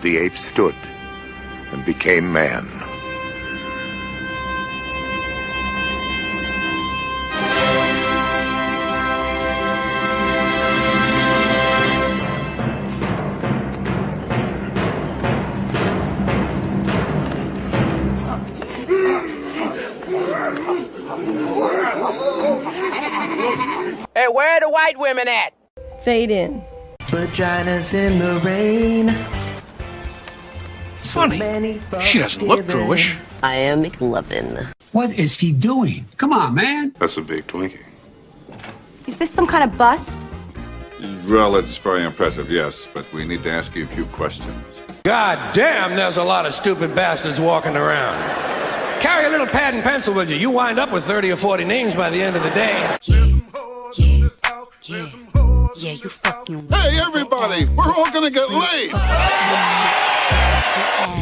the ape stood and became man. Hey, where are the white women at? Fade in. Vaginas in the rain. Funny. She doesn't look Jewish. I am McLovin. What is he doing? Come on, man. That's a big Twinkie. Is this some kind of bust? Well, it's very impressive, yes, but we need to ask you a few questions. God damn, there's a lot of stupid bastards walking around. Carry a little pad and pencil with you. You wind up with 30 or 40 names by the end of the day. Yeah, you fucking. Hey, everybody, we're all gonna get laid.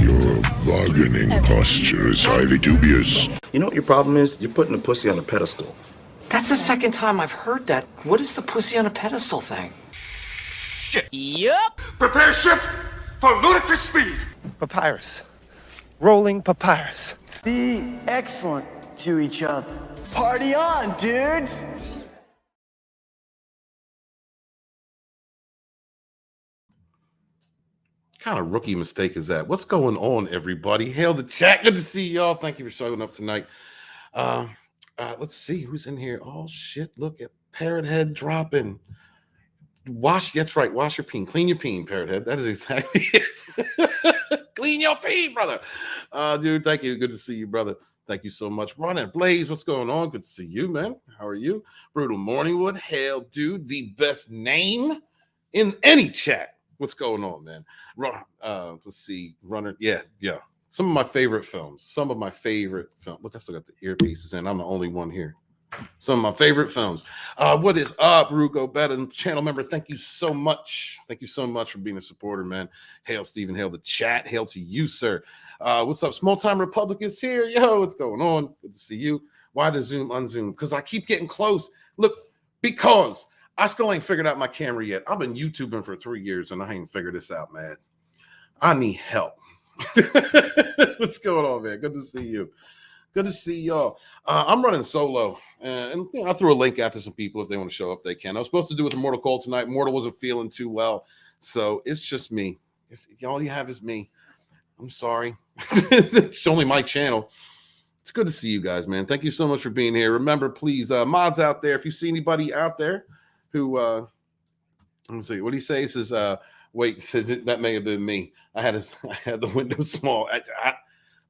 Your bargaining posture is highly dubious. You know what your problem is? You're putting the pussy on a pedestal. That's the second time I've heard that. What is the pussy on a pedestal thing? Shit. Yup. Prepare ship for ludicrous speed. Papyrus. Rolling papyrus. Be excellent to each other. Party on, dudes! Kind of rookie mistake is that? What's going on, everybody? Hail the chat. Good to see y'all. Thank you for showing up tonight. Let's see who's in here. Oh shit! Look at Parrot Head dropping. Wash. That's right. Wash your peen. Clean your peen, Parrot Head. That is exactly it. Clean your peen, brother. Dude, thank you. Good to see you, brother. Thank you so much. Running Blaze, what's going on? Good to see you, man. How are you? Brutal Morningwood. Hail, dude. The best name in any chat. What's going on, man? Let's see. Runner. Yeah. Some of my favorite films. Look, I still got the earpieces in. I'm the only one here. Some of my favorite films. What is up, Rugo Betton, channel member? Thank you so much. Thank you so much for being a supporter, man. Hail, Stephen. Hail the chat. Hail to you, sir. What's up? Small Time Republic is here. Yo, what's going on? Good to see you. Why the zoom unzoom? Because I keep getting close. Look, because I still ain't figured out my camera yet. I've been YouTubing for 3 years and I ain't figured this out, man. I need help. What's going on, man? Good to see you. Good to see y'all. I'm running solo, and I threw a link out to some people if they want to show up. They can. I was supposed to do with Immortal Cole tonight. Mortal wasn't feeling too well, so it's just me. All you have is me. I'm sorry. It's only my channel. It's good to see you guys, man. Thank you so much for being here. Remember, please, mods out there, if you see anybody out there who, let me see, what do you say? He says, wait, says that may have been me. I had the window small.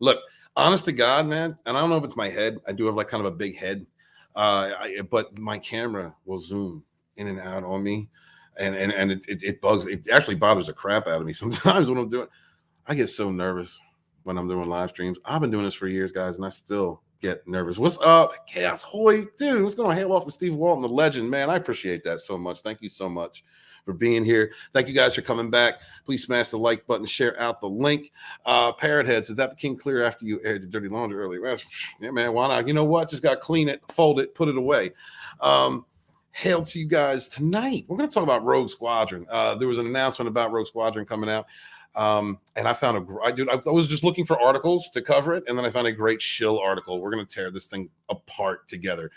Look, honest to God, man, and I don't know if it's my head. I do have like kind of a big head, but my camera will zoom in and out on me, and it bugs. It actually bothers the crap out of me sometimes when I'm doing. I get so nervous when I'm doing live streams. I've been doing this for years, guys, and I still get nervous. What's up, Chaos Hoy, dude? What's going on? Hail off to Steve Walton, the legend, man. I appreciate that so much. Thank you so much for being here. Thank you guys for coming back. Please smash the like button, share out the link. Parrot Head says that became clear after you aired your dirty laundry earlier. Yeah, man, why not? You know what? Just got to clean it, fold it, put it away. Hail to you guys tonight. We're going to talk about Rogue Squadron. There was an announcement about Rogue Squadron coming out. And I found I was just looking for articles to cover it, and then I found a great shill article. We're going to tear this thing apart together.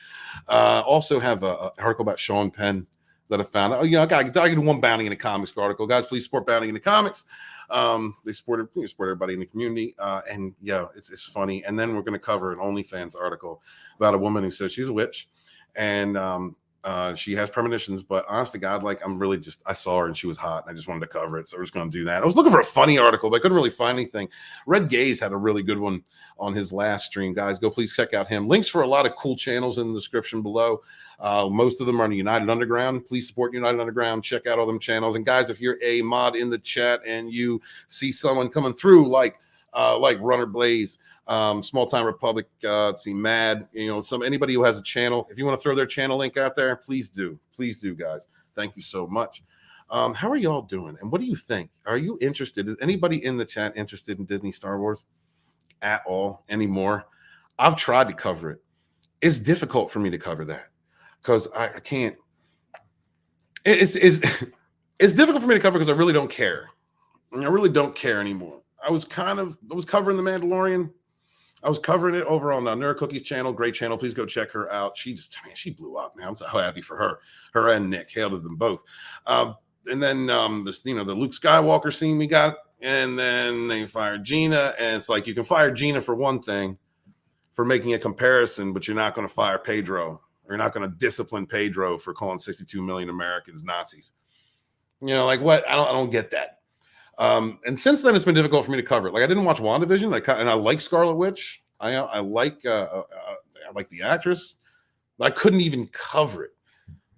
Also have an article about Sean Penn that I found. Oh, I got to do one Bounty in the Comics article. Guys, please support Bounty in the Comics. They support everybody in the community. And yeah, it's funny. And then we're going to cover an OnlyFans article about a woman who says she's a witch, and she has premonitions, but honest to God, like I saw her and she was hot and I just wanted to cover it. So we're just going to do that. I was looking for a funny article, but I couldn't really find anything. Red Gaze had a really good one on his last stream. Guys, go please check out him. Links for a lot of cool channels in the description below. Most of them are on United Underground. Please support United Underground. Check out all them channels. And guys, if you're a mod in the chat and you see someone coming through like Runner Blaze, Small Time Republic, let's see, Mad, anybody who has a channel, if you want to throw their channel link out there, please do, guys. Thank you so much. How are y'all doing, and what do you think? Are you interested? Is anybody in the chat interested in Disney Star Wars at all anymore? I've tried to cover it. It's difficult for me to cover that because I can't. It's difficult for me to cover because I really don't care. And I really don't care anymore. I was covering The Mandalorian. I was covering it over on Nura Cookie's channel. Great channel. Please go check her out. She blew up, man. I'm so happy for her. Her and Nick. Hail to them both. And then this, the Luke Skywalker scene we got, and then they fired Gina. And it's like, you can fire Gina for one thing, for making a comparison, but you're not going to fire Pedro. Or you're not going to discipline Pedro for calling 62 million Americans Nazis. Like what? I don't get that. And since then, it's been difficult for me to cover it. Like, I didn't watch WandaVision, and I like Scarlet Witch. I like the actress, but I couldn't even cover it.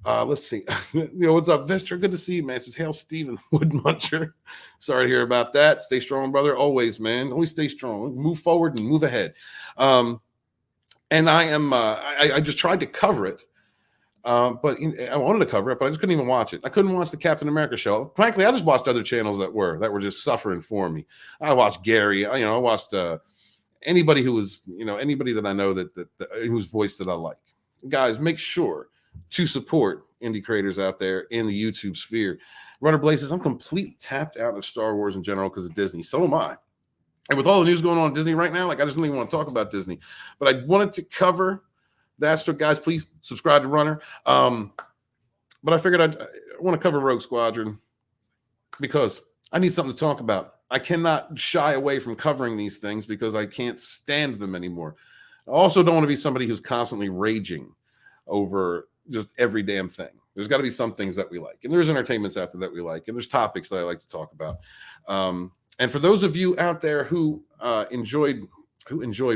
Let's see. What's up, Vistra? Good to see you, man. It says, hail Steven Woodmuncher. Sorry to hear about that. Stay strong, brother. Always, man. Always stay strong. Move forward and move ahead. And I am. I just tried to cover it. But I wanted to cover it, but I just couldn't even watch it. I couldn't watch the Captain America show. Frankly, I just watched other channels that were just suffering for me. I watched Gary. I watched anybody who was, anybody that I know that whose voice that I like. Guys, make sure to support indie creators out there in the YouTube sphere. Runner Blazes, I'm completely tapped out of Star Wars in general because of Disney. So am I. And with all the news going on in Disney right now, I just don't even want to talk about Disney. But I wanted to cover that. So guys, please subscribe to Runner. But I figured I want to cover Rogue Squadron because I need something to talk about. I cannot shy away from covering these things because I can't stand them anymore. I also don't want to be somebody who's constantly raging over just every damn thing. There's got to be some things that we like, and there's entertainments out there that we like, and there's topics that I like to talk about. And for those of you out there who enjoyed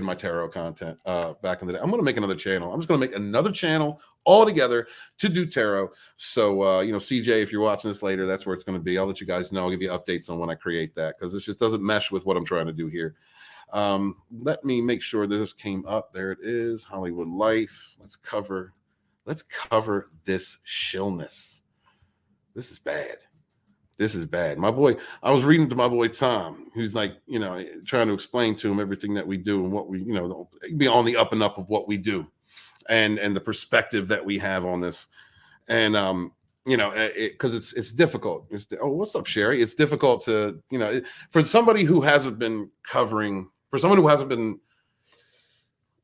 my tarot content back in the day, I'm going to make another channel. I'm just going to make another channel altogether to do tarot. So, CJ, if you're watching this later, that's where it's going to be. I'll let you guys know. I'll give you updates on when I create that because this just doesn't mesh with what I'm trying to do here. Let me make sure that this came up. There it is. Hollywood Life. Let's cover this shillness. This is bad. This is bad. My boy, I was reading to my boy Tom, who's like, trying to explain to him everything that we do and what we, be on the up and up of what we do and the perspective that we have on this. And, because it's difficult. What's up, Sherry? It's difficult to, for somebody who hasn't been covering, for someone who hasn't been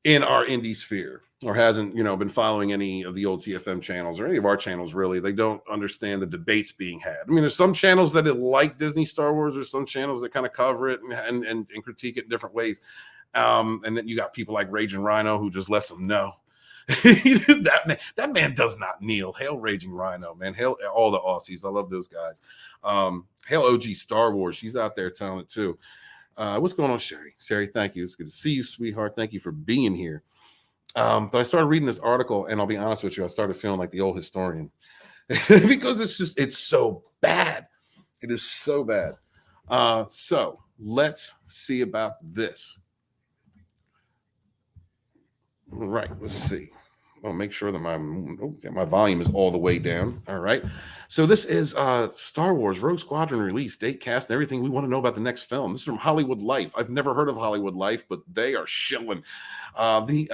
in our indie sphere, or hasn't, been following any of the old TFM channels or any of our channels, really, they don't understand the debates being had. I mean, there's some channels that like Disney Star Wars, there's some channels that kind of cover it and critique it in different ways. And then you got people like Raging Rhino who just lets them know. that man does not kneel. Hail Raging Rhino, man. Hail all the Aussies. I love those guys. Hail OG Star Wars. She's out there telling it too. What's going on, Sherry? Sherry, thank you. It's good to see you, sweetheart. Thank you for being here. But I started reading this article, and I'll be honest with you, I started feeling like the old historian because it's so bad. It is so bad. So let's see about this. All right, let's see. I'll make sure that my volume is all the way down. All right. So this is Star Wars Rogue Squadron release date, cast, and everything we want to know about the next film. This is from Hollywood Life. I've never heard of Hollywood Life, but they are shilling. A new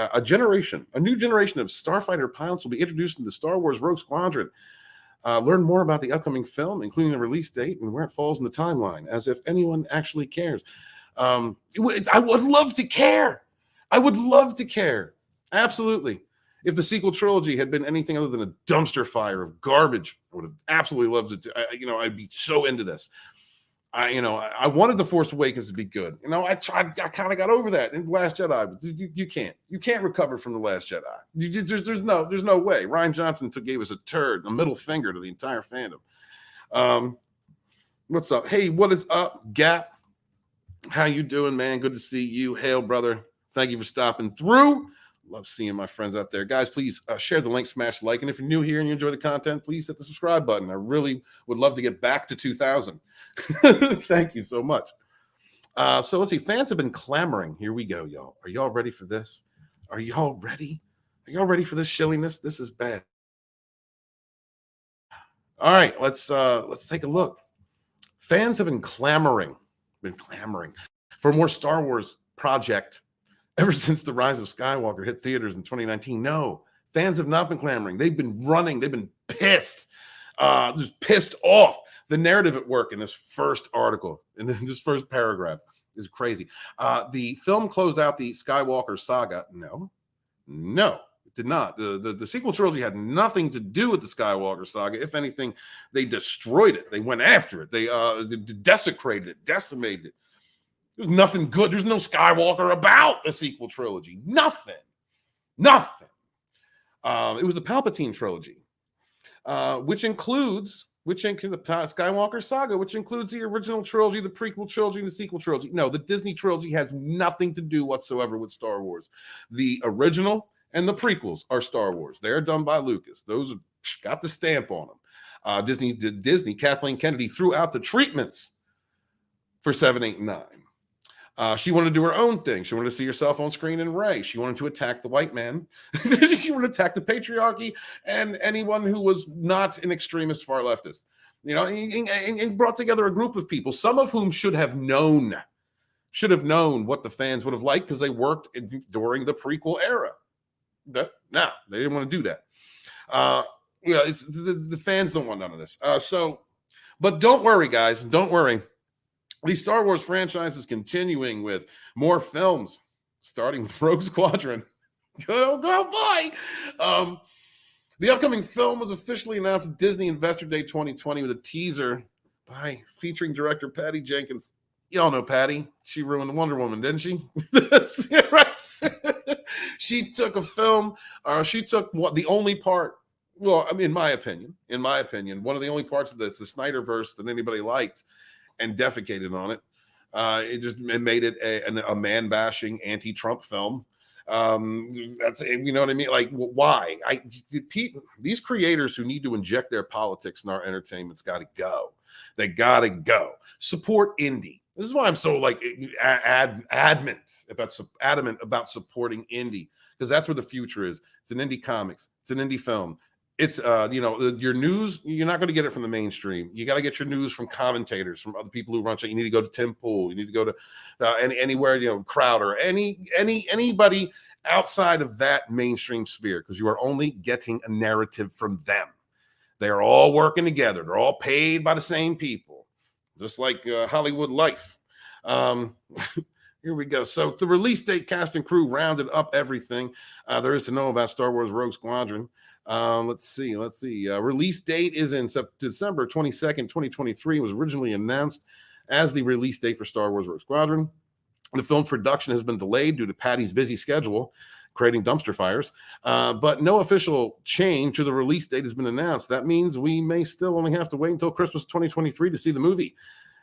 generation of starfighter pilots will be introduced into Star Wars Rogue Squadron. Learn more about the upcoming film, including the release date and where it falls in the timeline, as if anyone actually cares. I would love to care. I would love to care. Absolutely. If the sequel trilogy had been anything other than a dumpster fire of garbage, I would have absolutely loved it. I'd be so into this. I wanted The Force Awakens to be good. I kind of got over that in The Last Jedi. But you can't recover from The Last Jedi. There's no way. Rian Johnson gave us a middle finger to the entire fandom. What's up? Hey, what is up, Gap? How you doing, man? Good to see you. Hail, brother. Thank you for stopping through. Love seeing my friends out there. Guys, please share the link, smash like. And if you're new here and you enjoy the content, please hit the subscribe button. I really would love to get back to 2,000. Thank you so much. So let's see. Fans have been clamoring. Here we go, y'all. Are y'all ready for this? Are y'all ready? Are y'all ready for this shilliness? This is bad. All right, let's take a look. Fans have been clamoring for more Star Wars project ever since The Rise of Skywalker hit theaters in 2019. No, fans have not been clamoring. They've been running. They've been pissed. Just pissed off The narrative at work in this first article, in this first paragraph, is crazy. The film closed out the Skywalker saga. No, it did not. The sequel trilogy had nothing to do with the Skywalker saga. If anything, they destroyed it. They went after it. They desecrated it, decimated it. There's nothing good. There's no Skywalker about the sequel trilogy. Nothing. It was the Palpatine trilogy, which includes the Skywalker saga, which includes the original trilogy, the prequel trilogy, and the sequel trilogy. No, the Disney trilogy has nothing to do whatsoever with Star Wars. The original and the prequels are Star Wars. They're done by Lucas. Those got the stamp on them. Disney, Kathleen Kennedy threw out the treatments for 7, 8, and 9. She wanted to do her own thing. She wanted to see herself on screen in Rey. She wanted to attack the white man. She wanted to attack the patriarchy and anyone who was not an extremist far leftist. And brought together a group of people, some of whom should have known what the fans would have liked because they worked during the prequel era. They didn't want to do that. It's the fans don't want none of this. But don't worry, guys. Don't worry. The Star Wars franchise is continuing with more films, starting with Rogue Squadron. Good boy. The upcoming film was officially announced at Disney Investor Day 2020 with a teaser featuring director Patty Jenkins. Y'all know Patty. She ruined Wonder Woman, didn't she? She took a film. She took the only part. Well, I mean, in my opinion, one of the only parts of this, the Snyderverse, that anybody liked, and defecated on it. It made it a man-bashing anti-Trump film. That's, you know what I mean? Like, why? These creators who need to inject their politics in our entertainment's got to go. They got to go. Support indie. This is why I'm so adamant about supporting indie, because that's where the future is. It's an indie comics. It's an indie film. It's your news. You're not going to get it from the mainstream. You got to get your news from commentators, from other people who run. You need to go to Tim Pool. You need to go to anywhere. Crowder. Anybody outside of that mainstream sphere, because you are only getting a narrative from them. They are all working together. They're all paid by the same people, just like Hollywood life. Here we go. So the release date, cast and crew rounded up everything there is to know about Star Wars Rogue Squadron. Let's see. Release date is in December 22nd, 2023. It was originally announced as the release date for Star Wars Rogue Squadron. The film production has been delayed due to Patty's busy schedule, creating dumpster fires. But no official change to the release date has been announced. That means we may still only have to wait until Christmas 2023 to see the movie.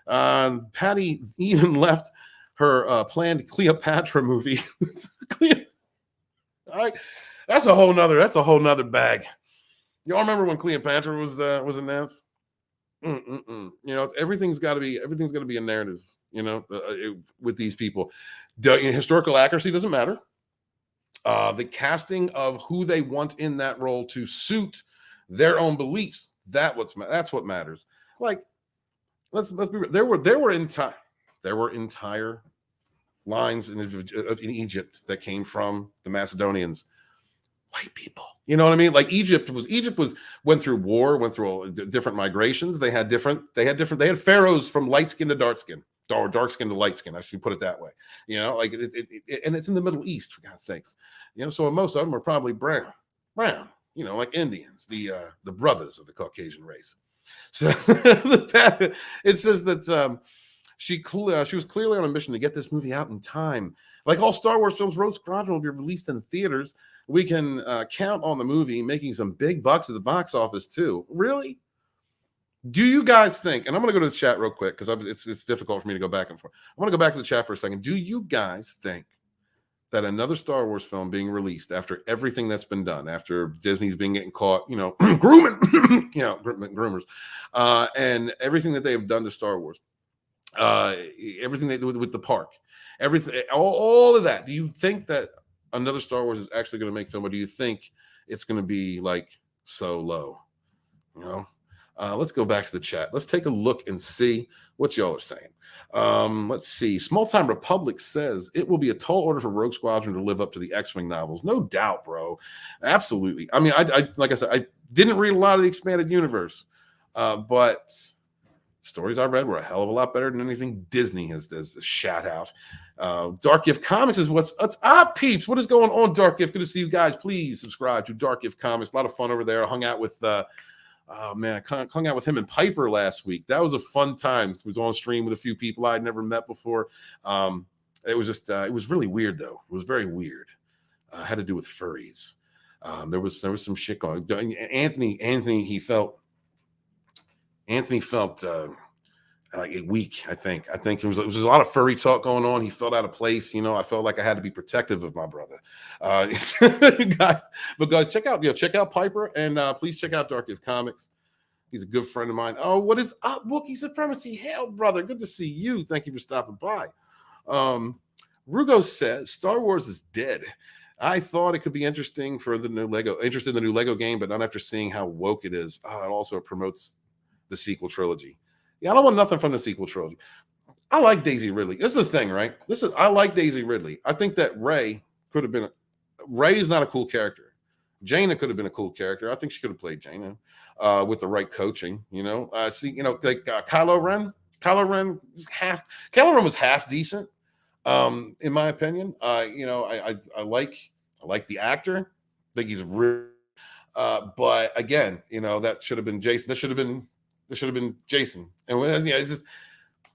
Patty even left her planned Cleopatra movie. All right. That's a whole nother bag. Y'all remember when Cleopatra was announced? Everything's got to be a narrative. With these people, historical accuracy doesn't matter. The casting of who they want in that role to suit their own beliefs. That's what matters. Like, let's be real. There were entire lines in Egypt that came from the Macedonians. White people, you know what I mean? Like Egypt went through war, went through all different migrations. They had pharaohs from light skin to dark skin, or dark skin to light skin. I should put it that way. And it's in the Middle East, for God's sakes. So most of them are probably brown. Like Indians, the brothers of the Caucasian race. So it says that she was clearly on a mission to get this movie out in time. Like all Star Wars films, Rogue Squadron will be released in theaters. We can count on the movie making some big bucks at the box office too. Really? Do you guys think? And I'm going to go to the chat real quick because it's difficult for me to go back and forth. I want to go back to the chat for a second. Do you guys think that another Star Wars film being released after everything that's been done, after Disney's been getting caught, grooming, groomers, and everything that they have done to Star Wars, everything they do with the park, everything, all of that, do you think that another Star Wars is actually going to make film, or do you think it's going to be like so low? Let's go back to the chat. Let's take a look and see what y'all are saying. Let's see. Small Time Republic says it will be a tall order for Rogue Squadron to live up to the X-Wing novels. No doubt, bro. Absolutely. I mean, I like I said, I didn't read a lot of the expanded universe, but stories I read were a hell of a lot better than anything Disney has shat out. Dark Gift Comics is what's up, peeps. What is going on, Dark Gift? Good to see you guys. Please subscribe to Dark Gift Comics. A lot of fun over there. I hung out with I hung out with him and Piper last week. That was a fun time. I was on stream with a few people I'd never met before. It was just it was really weird though. It was very weird. Had to do with furries. There was some shit going on. Anthony felt like a week. I think it was a lot of furry talk going on. He felt out of place. I felt like I had to be protective of my brother. Guys, check out Piper, and please check out Dark Gift Comics. He's a good friend of mine. Oh, what is up, Wookiee Supremacy? Hail, brother. Good to see you. Thank you for stopping by. Rugo says Star Wars is dead. I thought it could be interesting for the new interested in the new Lego game, but not after seeing how woke it is. It also promotes the sequel trilogy. Yeah, I don't want nothing from the sequel trilogy. I like Daisy Ridley. This is the thing, right? I like Daisy Ridley. I think that Rey is not a cool character. Jaina could have been a cool character. I think she could have played Jaina with the right coaching. Like Kylo Ren. Kylo Ren was half decent. In my opinion, I like the actor. I think he's real. But again, that should have been Jason. This should have been Jason. And it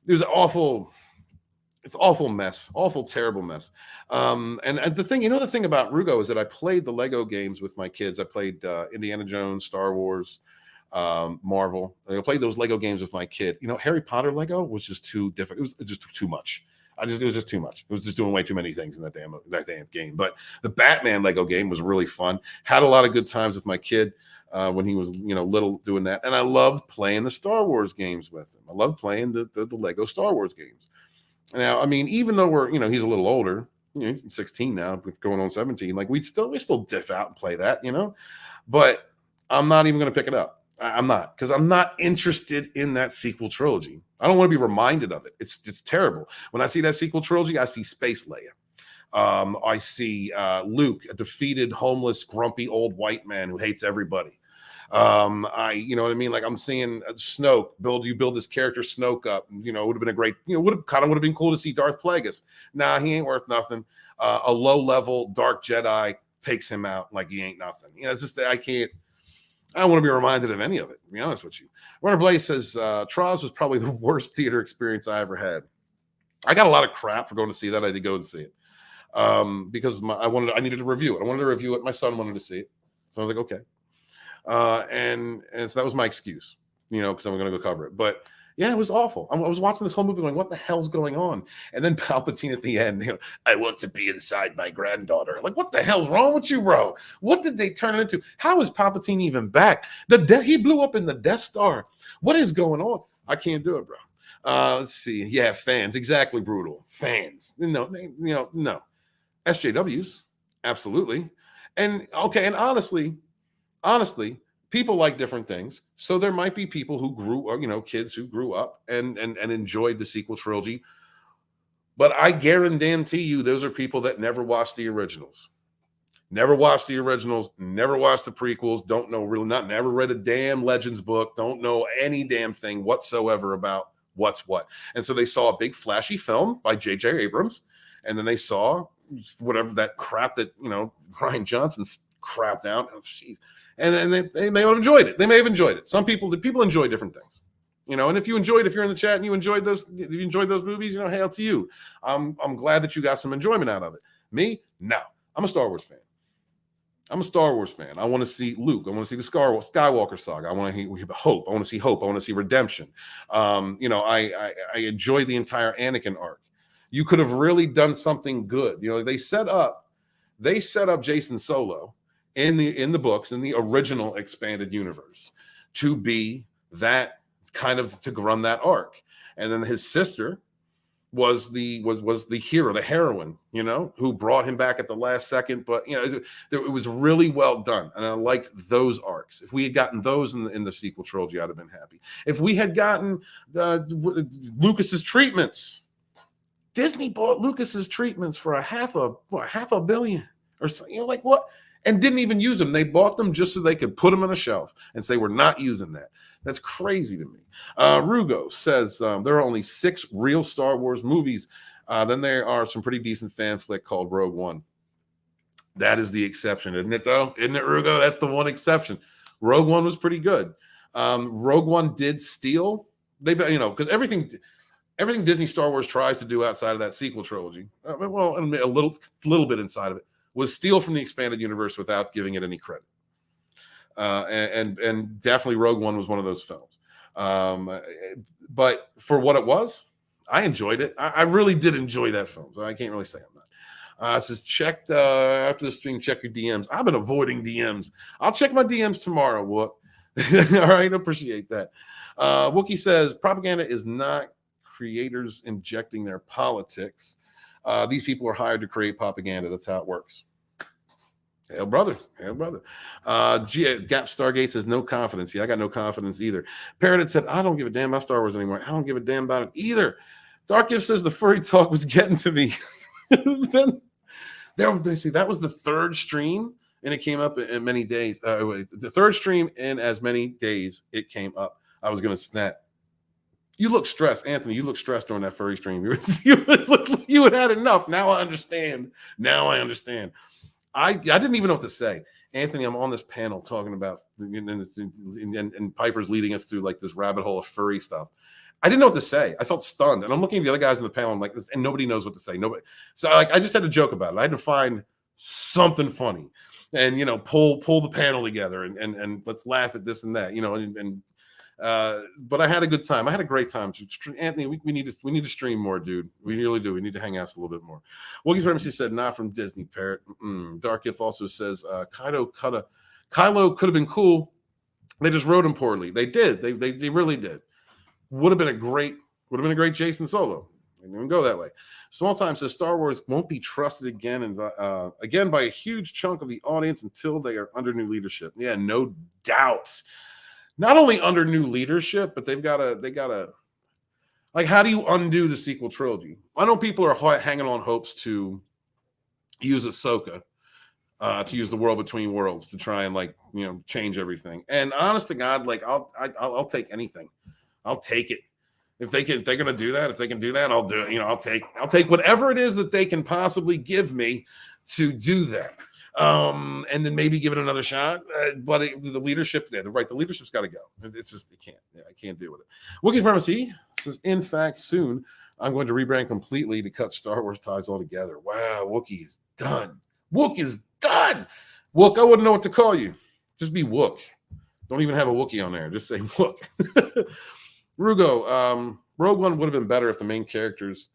was an awful mess, awful, terrible mess. And the thing about Rugo is that I played the Lego games with my kids. I played Indiana Jones, Star Wars, Marvel. I played those Lego games with my kid. Harry Potter Lego was just too difficult. It was just too much. It was just too much. It was just doing way too many things in that damn game. But the Batman Lego game was really fun. Had a lot of good times with my kid when he was little doing that. And I loved playing the Star Wars games with him. I loved playing the Lego Star Wars games. Now, I mean, even though he's a little older, he's 16 now, going on 17. Like we still diff out and play that, But I'm not even going to pick it up. I'm not, because I'm not interested in that sequel trilogy. I don't want to be reminded of it. It's terrible. When I see that sequel trilogy, I see Space Leia. I see Luke, a defeated, homeless, grumpy old white man who hates everybody. You know what I mean? Like I'm seeing Snoke. You build this character Snoke up. It would have been a great. Would have been cool to see Darth Plagueis. Nah, he ain't worth nothing. A low level dark Jedi takes him out like he ain't nothing. It's just I can't. I don't want to be reminded of any of it, to be honest with you. Runner Blaze says, Troz was probably the worst theater experience I ever had. I got a lot of crap for going to see that. I did go and see it because I needed to review it. I wanted to review it. My son wanted to see it. So I was like, okay. And so that was my excuse, because I'm going to go cover it. But yeah, it was awful. I was watching this whole movie going, what the hell's going on? And then Palpatine at the end, I want to be inside my granddaughter. Like, what the hell's wrong with you, bro? What did they turn it into? How is Palpatine even back? He blew up in the Death Star. What is going on? I can't do it, bro. Let's see. Yeah, fans. Exactly, brutal. Fans. No. SJWs. Absolutely. And okay, and honestly, people like different things. So there might be people who kids who grew up and enjoyed the sequel trilogy. But I guarantee you those are people that never watched the originals. Never watched the originals, never watched the prequels, don't know never read a damn Legends book, don't know any damn thing whatsoever about what's what. And so they saw a big flashy film by J.J. Abrams, and then they saw whatever that crap that, Ryan Johnson's crapped out. Oh, jeez. And then they may have enjoyed it. They may have enjoyed it. People enjoy different things, and if you're in the chat and you enjoyed those movies, hail to you. I'm glad that you got some enjoyment out of it. Me, no. I'm a Star Wars fan. I want to see Luke. I want to see the Skywalker saga. I want to see hope. I want to see hope. I want to see redemption. I enjoy the entire Anakin arc. You could have really done something good. They set up Jason Solo in the books, in the original expanded universe, to be that kind of, to run that arc. And then his sister was the hero, the heroine, who brought him back at the last second. But it was really well done, and I liked those arcs. If we had gotten those in the sequel trilogy, I'd have been happy. If we had gotten Lucas's treatments, Disney bought Lucas's treatments for a half a billion or so. Like what? and didn't even use them. They bought them just so they could put them on a shelf and say, we're not using that. That's crazy to me. Rugo says there are only 6 real Star Wars movies. Then there are some pretty decent fan flick called Rogue One. That is the exception, isn't it, though? Isn't it, Rugo? That's the one exception. Rogue One was pretty good. Rogue One did steal. Because everything Disney Star Wars tries to do outside of that sequel trilogy, well, a little bit inside of it, was steal from the expanded universe without giving it any credit. And definitely Rogue One was one of those films. But for what it was, I enjoyed it. I really did enjoy that film, so I can't really say I'm not. It says, after the stream, check your DMs. I've been avoiding DMs. I'll check my DMs tomorrow, Wook. All right, appreciate that. Wookie says, propaganda is not creators injecting their politics. These people are hired to create propaganda. That's how it works. Hell, brother. Gap Stargate says, no confidence. Yeah, I got no confidence either. Parrot said, I don't give a damn about Star Wars anymore. I don't give a damn about it either. Dark Gift says, the furry talk was getting to me. Then that was the 3rd stream, and it came up in many days. The 3rd stream in as many days it came up. I was going to snap. You look stressed, Anthony. You look stressed during that furry stream. You had had enough. Now I understand. I didn't even know what to say. Anthony, I'm on this panel talking about, and Piper's leading us through like this rabbit hole of furry stuff. I didn't know what to say. I felt stunned. And I'm looking at the other guys in the panel. I'm like, and nobody knows what to say. Nobody. So I just had to joke about it. I had to find something funny and, pull the panel together and let's laugh at this and that, but I had a good time. I had a great time. Anthony, we need to stream more, dude. We really do. We need to hang out a little bit more. Wookie Supremacy said, not from Disney, Parrot. Dark If also says, Kylo could have been cool. They just wrote him poorly. They did. They really did. Would have been a great Jason Solo. They didn't go that way. Small Time says Star Wars won't be trusted again by a huge chunk of the audience until they are under new leadership. Yeah, no doubt. Not only under new leadership, but they gotta like, how do you undo the sequel trilogy? I know people are hanging on hopes to use Ahsoka, to use the world between worlds to try and change everything. And honest to God, I'll take anything. I'll take it. If they're gonna do that, if they can do that, I'll do it. I'll take whatever it is that they can possibly give me to do that. And then maybe give it another shot. But the leadership, the leadership's got to go. It's just, I can't deal with it. Wookie Supremacy says, in fact, soon I'm going to rebrand completely to cut Star Wars ties altogether. Wow, Wookie is done. Wook is done. Wook, I wouldn't know what to call you. Just be Wook. Don't even have a Wookie on there. Just say Wook. Rugo, Rogue One would have been better if the main characters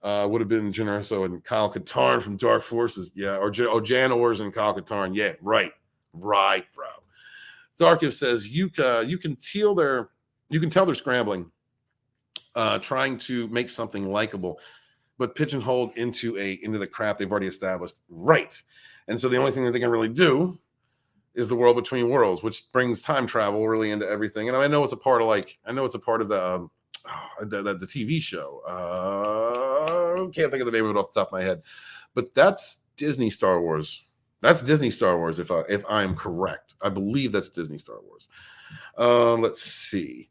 would have been Jyn Erso and Kyle Katarn from Dark Forces. Yeah, or Jan Ors and Kyle Katarn. Yeah, right, bro. Darkiv says you can tell they're scrambling, trying to make something likable, but pigeonholed into the crap they've already established. Right. And so the only thing that they can really do is the world between worlds, which brings time travel really into everything. And I know it's a part of the TV show. Can't think of the name of it off the top of my head, but that's Disney Star Wars. That's Disney Star Wars. If I'm correct, I believe that's Disney Star Wars. Let's see.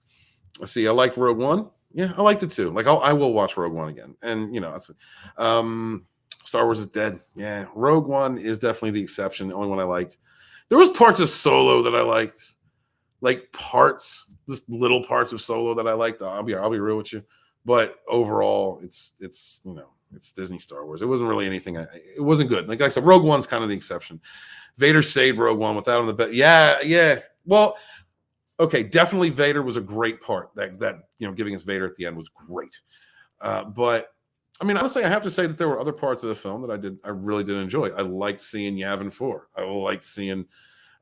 I like Rogue One. Yeah, I liked it too. I will watch Rogue One again. And Star Wars is dead. Yeah, Rogue One is definitely the exception. The only one I liked. There was parts of Solo that I liked, just little parts of Solo that I liked. I'll be real with you, but overall, it's Disney Star Wars. It wasn't really anything. It wasn't good. Like I said, Rogue One's kind of the exception. Vader saved Rogue One without him. Yeah. Well, okay, definitely Vader was a great part. That giving us Vader at the end was great. But I mean, honestly, I have to say that there were other parts of the film that I really did enjoy. I liked seeing Yavin 4. I liked seeing,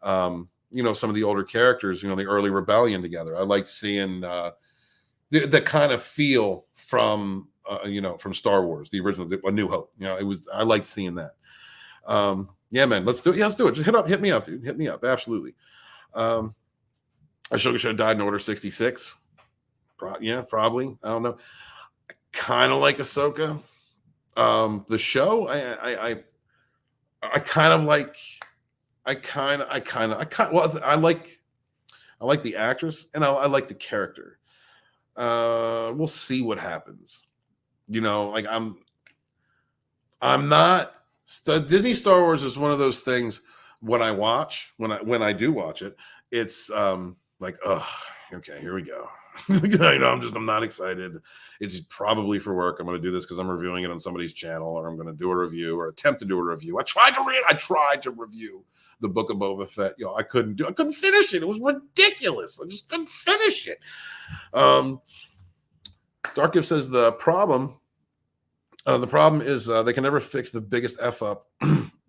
some of the older characters, the early rebellion together. I liked seeing the kind of feel from Star Wars, the original, A New Hope. I liked seeing that. Yeah, man, let's do it. Yeah, let's do it. Just hit me up, dude. Hit me up. Absolutely. Ahsoka should have died in Order 66. Probably. I don't know. Kind of like Ahsoka. The show, I kind of like Well, I like the actress and I like the character. We'll see what happens. You know, like I'm not. Disney Star Wars is one of those things. When I do watch it, it's like, oh, okay, here we go. I'm not excited. It's probably for work. I'm going to do this because I'm reviewing it on somebody's channel, or I'm going to do a review or attempt to do a review. I tried to review the Book of Boba Fett. I couldn't finish it. It was ridiculous. I just couldn't finish it. Dark Gift says the problem is they can never fix the biggest F up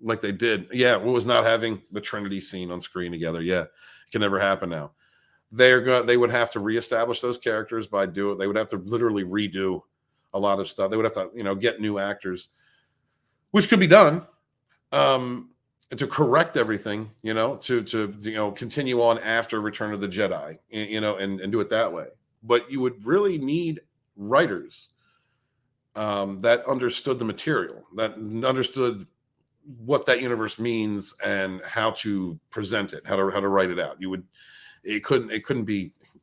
like they did. Yeah, what was not having the Trinity scene on screen together. Yeah, it can never happen now. They would have to reestablish those characters They would have to literally redo a lot of stuff. They would have to, get new actors, which could be done to correct everything, to continue on after Return of the Jedi, and do it that way. But you would really need writers that understood the material, that understood what that universe means and how to present it, how to write it out. It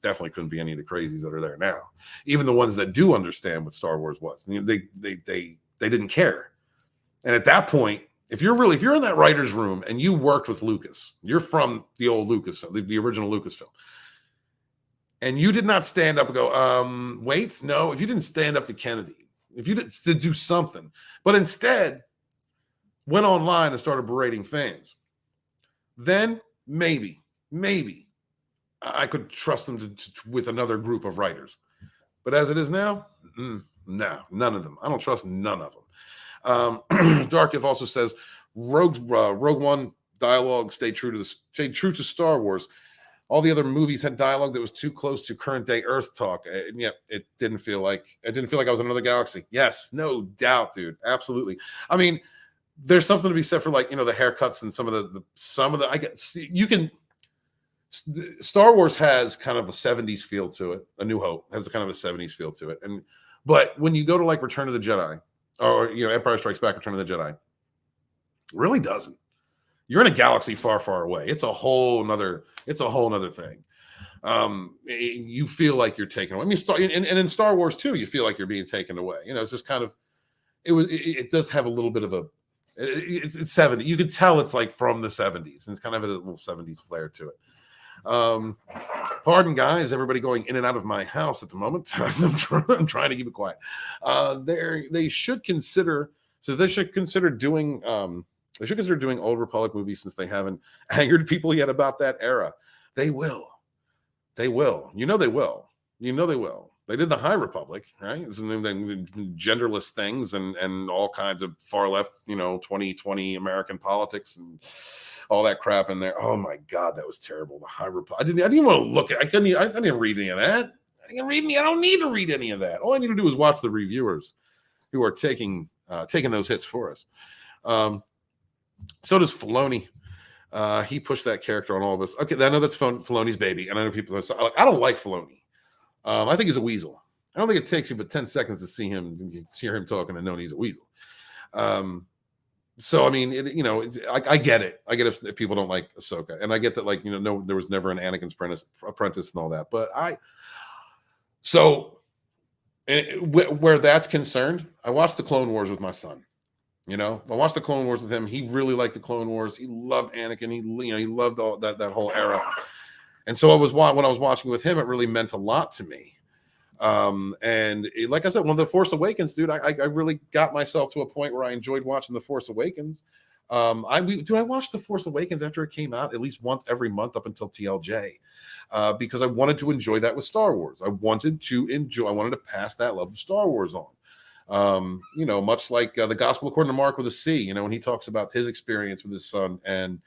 definitely couldn't be any of the crazies that are there now. Even the ones that do understand what Star Wars was, they didn't care. And at that point, if you're in that writer's room and you worked with Lucas, you're from the old Lucasfilm, the original Lucasfilm, and you did not stand up and go, wait, no, if you didn't stand up to Kennedy, if you didn't to do something, but instead went online and started berating fans, then maybe I could trust them with another group of writers. But as it is now, no, none of them. I don't trust none of them. Darkiff also says Rogue One dialogue stayed true to Star Wars. All the other movies had dialogue that was too close to current day Earth talk. And yeah, it didn't feel like I was in another galaxy. Yes, no doubt, dude. Absolutely. I mean, there's something to be said for the haircuts and some of the I guess you can. Star Wars has kind of a 70s feel to it. A New Hope has a kind of a 70s feel to it. But when you go to Return of the Jedi or Empire Strikes Back, Return of the Jedi, really doesn't. You're in a galaxy far, far away. It's a whole nother thing. You feel like you're taken away. I mean, and in Star Wars too, you feel like you're being taken away. It's just kind of it does have a little bit of a it's 70. You can tell it's from the 70s, and it's kind of a little 70s flair to it. Pardon, guys, everybody going in and out of my house at the moment. I'm trying to keep it quiet. They should consider doing Old Republic movies, since they haven't angered people yet about that era. They will. They will. They will. They did the High Republic, right? Genderless things and all kinds of far left, 2020 American politics and all that crap in there. Oh my God, that was terrible. The High Republic. I didn't even want to look at. I didn't read any of that. I don't need to read any of that. All I need to do is watch the reviewers who are taking those hits for us. So does Filoni. He pushed that character on all of us. Okay, I know that's Filoni's baby, and I know people are I don't like Filoni. I think he's a weasel. I don't think it takes you but 10 seconds to hear him talking and know he's a weasel. So I mean, I get it. I get if people don't like Ahsoka, and I get that no, there was never an Anakin's apprentice and all that. But where that's concerned, I watched the Clone Wars with my son. I watched the Clone Wars with him. He really liked the Clone Wars. He loved Anakin. He loved all that whole era. And so when I was watching with him, it really meant a lot to me. Like I said, when The Force Awakens, dude, I really got myself to a point where I enjoyed watching The Force Awakens. I watched The Force Awakens after it came out at least once every month up until TLJ, because I wanted to enjoy that with Star Wars. I wanted to pass that love of Star Wars on. Much like the Gospel According to Mark with a C, when he talks about his experience with his son and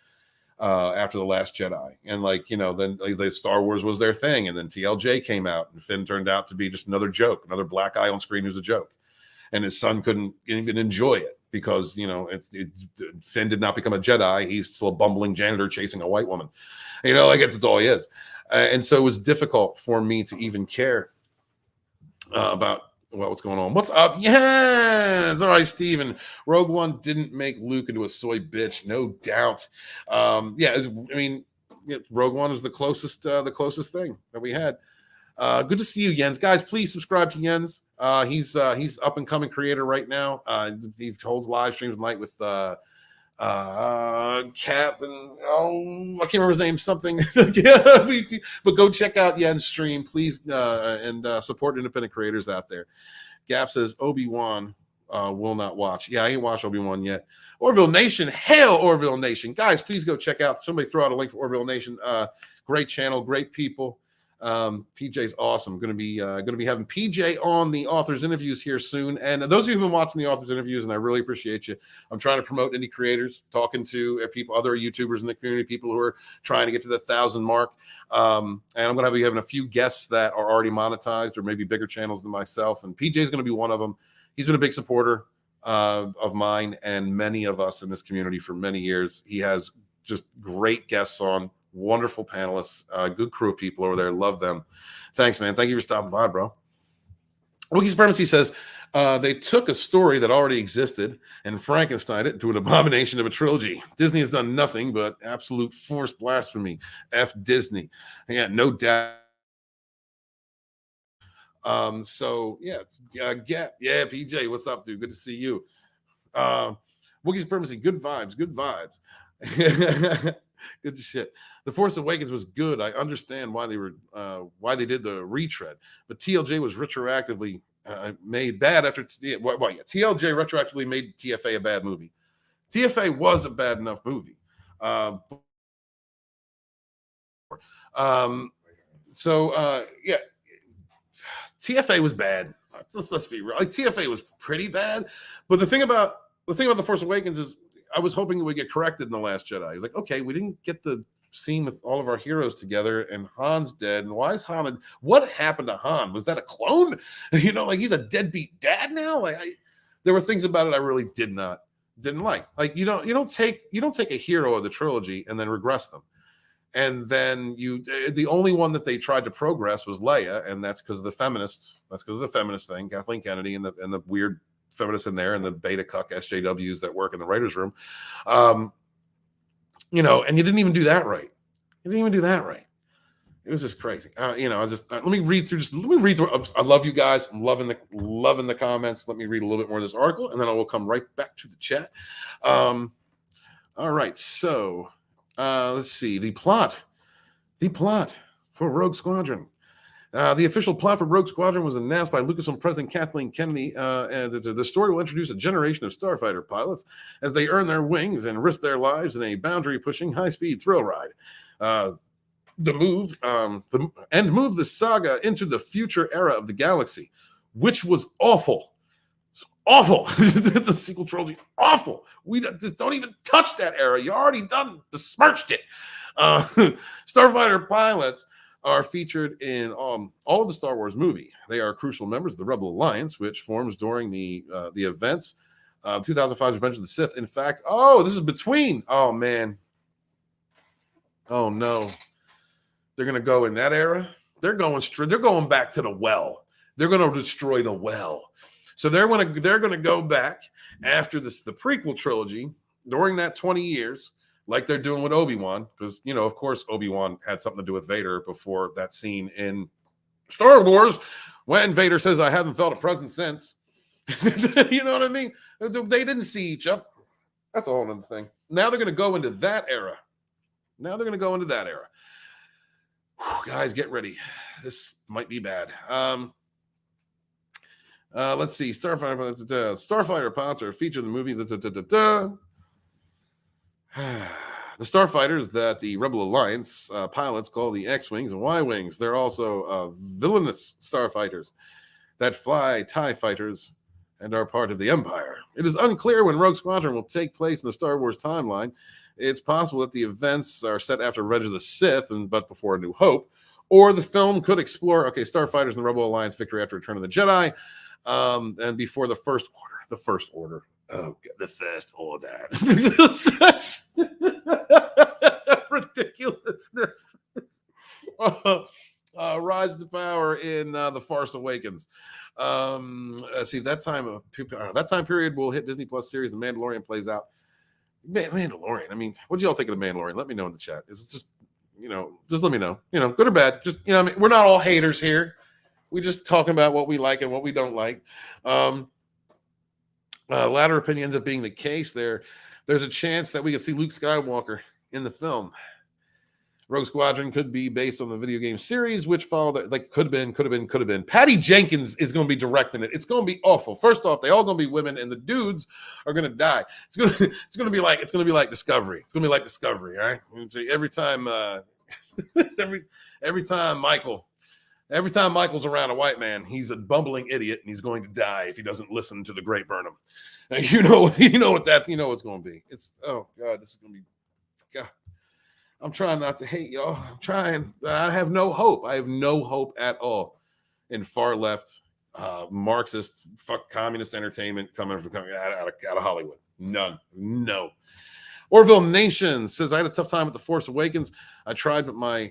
after The Last Jedi, and then the Star Wars was their thing, and then TLJ came out, and Finn turned out to be just another joke, another black guy on screen who's a joke, and his son couldn't even enjoy it because Finn did not become a Jedi; he's still a bumbling janitor chasing a white woman, it's all he is, and so it was difficult for me to even care about Well, what's going on? What's up? Yes. All right, Steven. Rogue One didn't make Luke into a soy bitch, no doubt. Rogue One is the closest thing that we had. Good to see you, Jens. Guys, please subscribe to Jens. He's up and coming creator right now. He holds live streams tonight with Captain. Oh, I can't remember his name. Something. But go check out Jens' stream, please, and support independent creators out there. Gap says Obi-Wan will not watch. Yeah, I ain't watched Obi-Wan yet. Orville Nation, hail Orville Nation, guys! Please go check out. Somebody throw out a link for Orville Nation. Great channel, great people. PJ's awesome. Going to be having PJ on the authors interviews here soon. And those of you who've been watching the authors interviews, and I really appreciate you. I'm trying to promote indie creators, talking to people, other YouTubers in the community, people who are trying to get to the 1,000 mark. And I'm going to be having a few guests that are already monetized or maybe bigger channels than myself. And PJ is going to be one of them. He's been a big supporter of mine and many of us in this community for many years. He has just great guests on. Wonderful panelists, good crew of people over there. Love them. Thanks, man. Thank you for stopping by, bro. Wookie Supremacy says they took a story that already existed and Frankenstein it into an abomination of a trilogy. Disney has done nothing but absolute forced blasphemy. F Disney. Yeah, no doubt. PJ, what's up, dude? Good to see you. Wookie Supremacy, good vibes. Good shit. The Force Awakens was good. I understand why they did the retread, but TLJ was retroactively made bad after. TLJ retroactively made TFA a bad movie. TFA was a bad enough movie. TFA was bad. Let's be real. Like, TFA was pretty bad, but the thing about the Force Awakens is I was hoping it would get corrected in The Last Jedi. I was like, okay, we didn't get the scene with all of our heroes together, and Han's dead. And why is Han? What happened to Han? Was that a clone? Like he's a deadbeat dad now. There were things about it I really didn't like. Like you don't take a hero of the trilogy and then regress them. And then the only one that they tried to progress was Leia, and that's because of the feminists. That's because of the feminist thing, Kathleen Kennedy, and the weird feminists in there, and the beta cuck SJWs that work in the writers' room. And you didn't even do that right. It was just crazy. Let me read through. I love you guys. I'm loving the comments. Let me read a little bit more of this article, and then I will come right back to the chat. All right. So let's see the plot for Rogue Squadron. The official plot for Rogue Squadron was announced by Lucasfilm President Kathleen Kennedy, and the story will introduce a generation of starfighter pilots as they earn their wings and risk their lives in a boundary-pushing, high-speed thrill ride. Move the saga into the future era of the galaxy, which was awful. It's awful. The sequel trilogy, awful. We just don't even touch that era. You already besmirched it. Starfighter pilots are featured in all of the Star Wars movie. They are crucial members of the Rebel Alliance, which forms during the events of 2005's Revenge of the Sith. In fact, this is between. Oh, man. Oh, no. They're going to go in that era. They're going back to the well. They're going to destroy the well. So they're going to go back after the prequel trilogy during that 20 years. Like they're doing with Obi-Wan, because, of course, Obi-Wan had something to do with Vader before that scene in Star Wars when Vader says, I haven't felt a presence since. You know what I mean? They didn't see each other. That's a whole other thing. Now they're going to go into that era. Whew, guys, get ready. This might be bad. Let's see. Starfighter pilots are featured in the movie. The starfighters that the Rebel Alliance pilots call the X-Wings and Y-Wings. They're also villainous starfighters that fly TIE fighters and are part of the Empire. It is unclear when Rogue Squadron will take place in the Star Wars timeline. It's possible that the events are set after Revenge of the Sith, but before A New Hope. Or the film could explore, starfighters in the Rebel Alliance victory after Return of the Jedi, and before the First Order. The First Order. Oh, the First Order. Ridiculousness. Rise to power in The Force Awakens. See, that time period will hit Disney Plus series. The Mandalorian plays out. Mandalorian. I mean, what do y'all think of the Mandalorian? Let me know in the chat. It's just, just let me know. Good or bad. Just, I mean, we're not all haters here. We just talking about what we like and what we don't like. Latter opinion ends up being the case. There's a chance that we could see Luke Skywalker in the film. Rogue Squadron could be based on the video game series, which followed. Like could have been. Patty Jenkins is going to be directing it. It's going to be awful. First off, they all going to be women, and the dudes are going to die. It's going to be like Discovery. It's going to be like Discovery. All right. Every time Michael's around a white man, he's a bumbling idiot, and he's going to die if he doesn't listen to the Great Burnham. You know what's going to be. It's oh god, this is going to be. God. I'm trying not to hate y'all. I'm trying. I have no hope. I have no hope at all in far left, Marxist, communist entertainment coming out of Hollywood. None. No. Orville Nation says, I had a tough time with The Force Awakens. I tried with my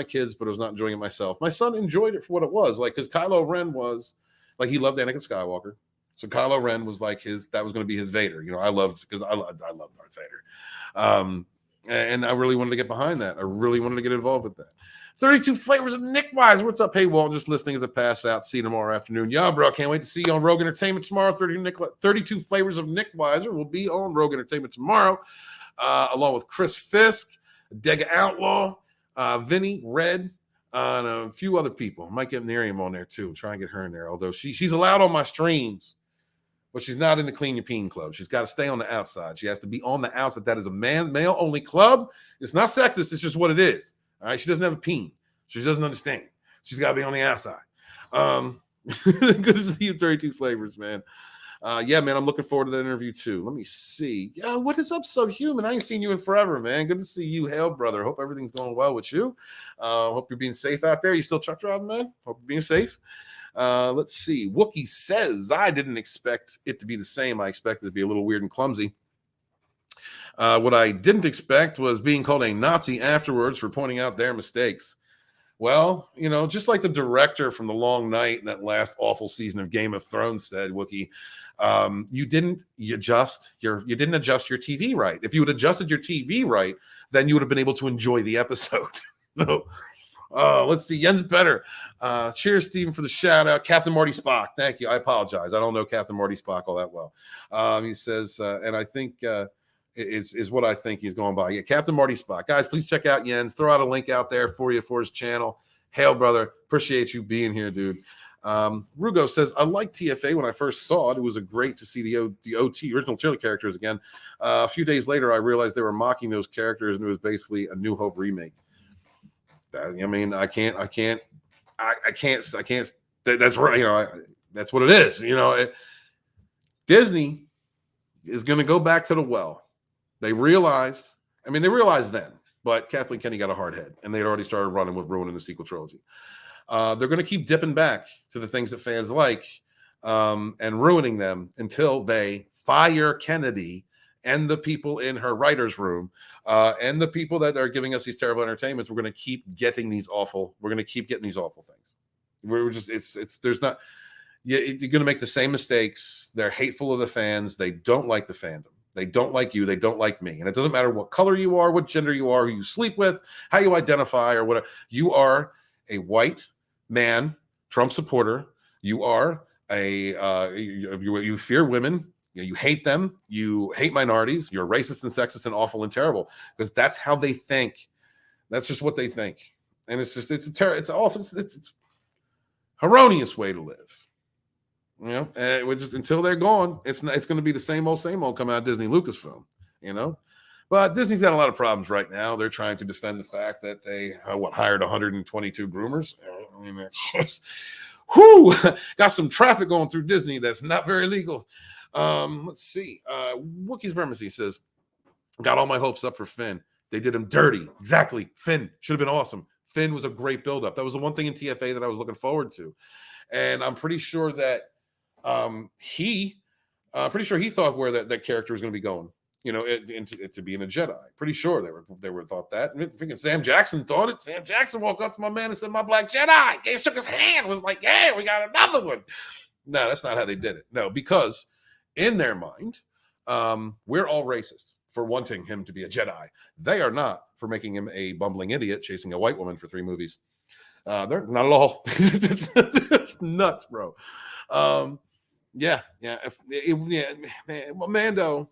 kids, but I was not enjoying it myself. My son enjoyed it for what it was. Like, because Kylo Ren was, like, he loved Anakin Skywalker. So Kylo Ren was like that was going to be his Vader. I loved Darth Vader. And I really wanted to get behind that. I really wanted to get involved with that. 32 Flavors of Nick Wise. What's up? Hey, Walton, just listening as I pass out. See you tomorrow afternoon. Yeah, bro. Can't wait to see you on Rogue Entertainment tomorrow. 32 Flavors of Nick Weiser will be on Rogue Entertainment tomorrow, along with Chris Fisk, Dega Outlaw, Vinnie, Red, and a few other people. I might get Miriam on there, too. Try and get her in there, although she's allowed on my streams. But she's not in the Clean Your Peen Club. She's got to stay on the outside. She has to be on the outside. That is a male-only club. It's not sexist. It's just what it is. All right? She doesn't have a peen. She doesn't understand. She's got to be on the outside. Good to see you, 32 Flavors, man. Yeah, man, I'm looking forward to that interview, too. Let me see. Yeah, what is up, Subhuman? I ain't seen you in forever, man. Good to see you, Hail, brother. Hope everything's going well with you. Hope you're being safe out there. You still truck driving, man? Hope you're being safe. Let's see. Wookie says, I didn't expect it to be the same. I expected it to be a little weird and clumsy. What I didn't expect was being called a Nazi afterwards for pointing out their mistakes. Well, just like the director from The Long Night and that last awful season of Game of Thrones said, Wookie, you didn't adjust your TV right. If you had adjusted your TV right, then you would have been able to enjoy the episode. So, let's see. Jens Better. Cheers, Stephen, for the shout out. Captain Marty Spock. Thank you. I apologize. I don't know Captain Marty Spock all that well. He says, and I think is what I think he's going by. Yeah, Captain Marty Spock. Guys, please check out Jens. Throw out a link out there for you for his channel. Hail, brother. Appreciate you being here, dude. Rugo says, I liked TFA when I first saw it. It was great to see the OT, original Chili characters again. A few days later, I realized they were mocking those characters, and it was basically a New Hope remake. I mean, I can't. That's right. That's what it is. Disney is going to go back to the well. They realized then, but Kathleen Kennedy got a hard head, and they'd already started running with ruining the sequel trilogy. They're going to keep dipping back to the things that fans like and ruining them until they fire Kennedy and the people in her writer's room and the people that are giving us these terrible entertainments. We're going to keep getting these awful. We're going to keep getting these awful things. We're just there's not. You're going to make the same mistakes. They're hateful of the fans. They don't like the fandom. They don't like you. They don't like me. And it doesn't matter what color you are, what gender you are, who you sleep with, how you identify, or whatever. You are a white man, Trump supporter. You are you fear women. You hate them. You hate minorities. You're racist and sexist and awful and terrible because that's how they think. That's just what they think. And it's erroneous way to live. Until they're gone, it's going to be the same old coming out of Disney Lucasfilm, But Disney's got a lot of problems right now. They're trying to defend the fact that they hired 122 groomers. I mean, got some traffic going through Disney that's not very legal. Let's see. Wookie's Bermacy says, got all my hopes up for Finn. They did him dirty. Exactly. Finn should have been awesome. Finn was a great buildup. That was the one thing in TFA that I was looking forward to. And I'm pretty sure that he thought where that character was going to be going. to being a Jedi. Pretty sure they were thought that. And freaking Sam Jackson thought it. Sam Jackson walked up to my man and said, "My black Jedi." He shook his hand. Was like, "Yeah, we got another one." No, that's not how they did it. No, because in their mind, we're all racist for wanting him to be a Jedi. They are not for making him a bumbling idiot chasing a white woman for 3 movies. They're not at all. It's nuts, bro. Man, well, Mando.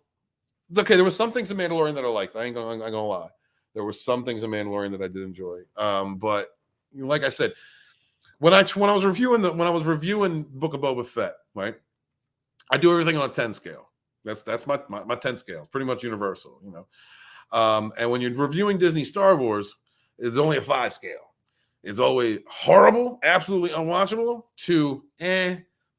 Okay, there were some things in Mandalorian that I liked. I ain't gonna lie. There were some things in Mandalorian that I did enjoy. But like I said, when I was reviewing Book of Boba Fett, right? I do everything on a 10 scale. That's my 10 scale. It's pretty much universal, And when you're reviewing Disney Star Wars, it's only a 5 scale. It's always horrible, absolutely unwatchable, to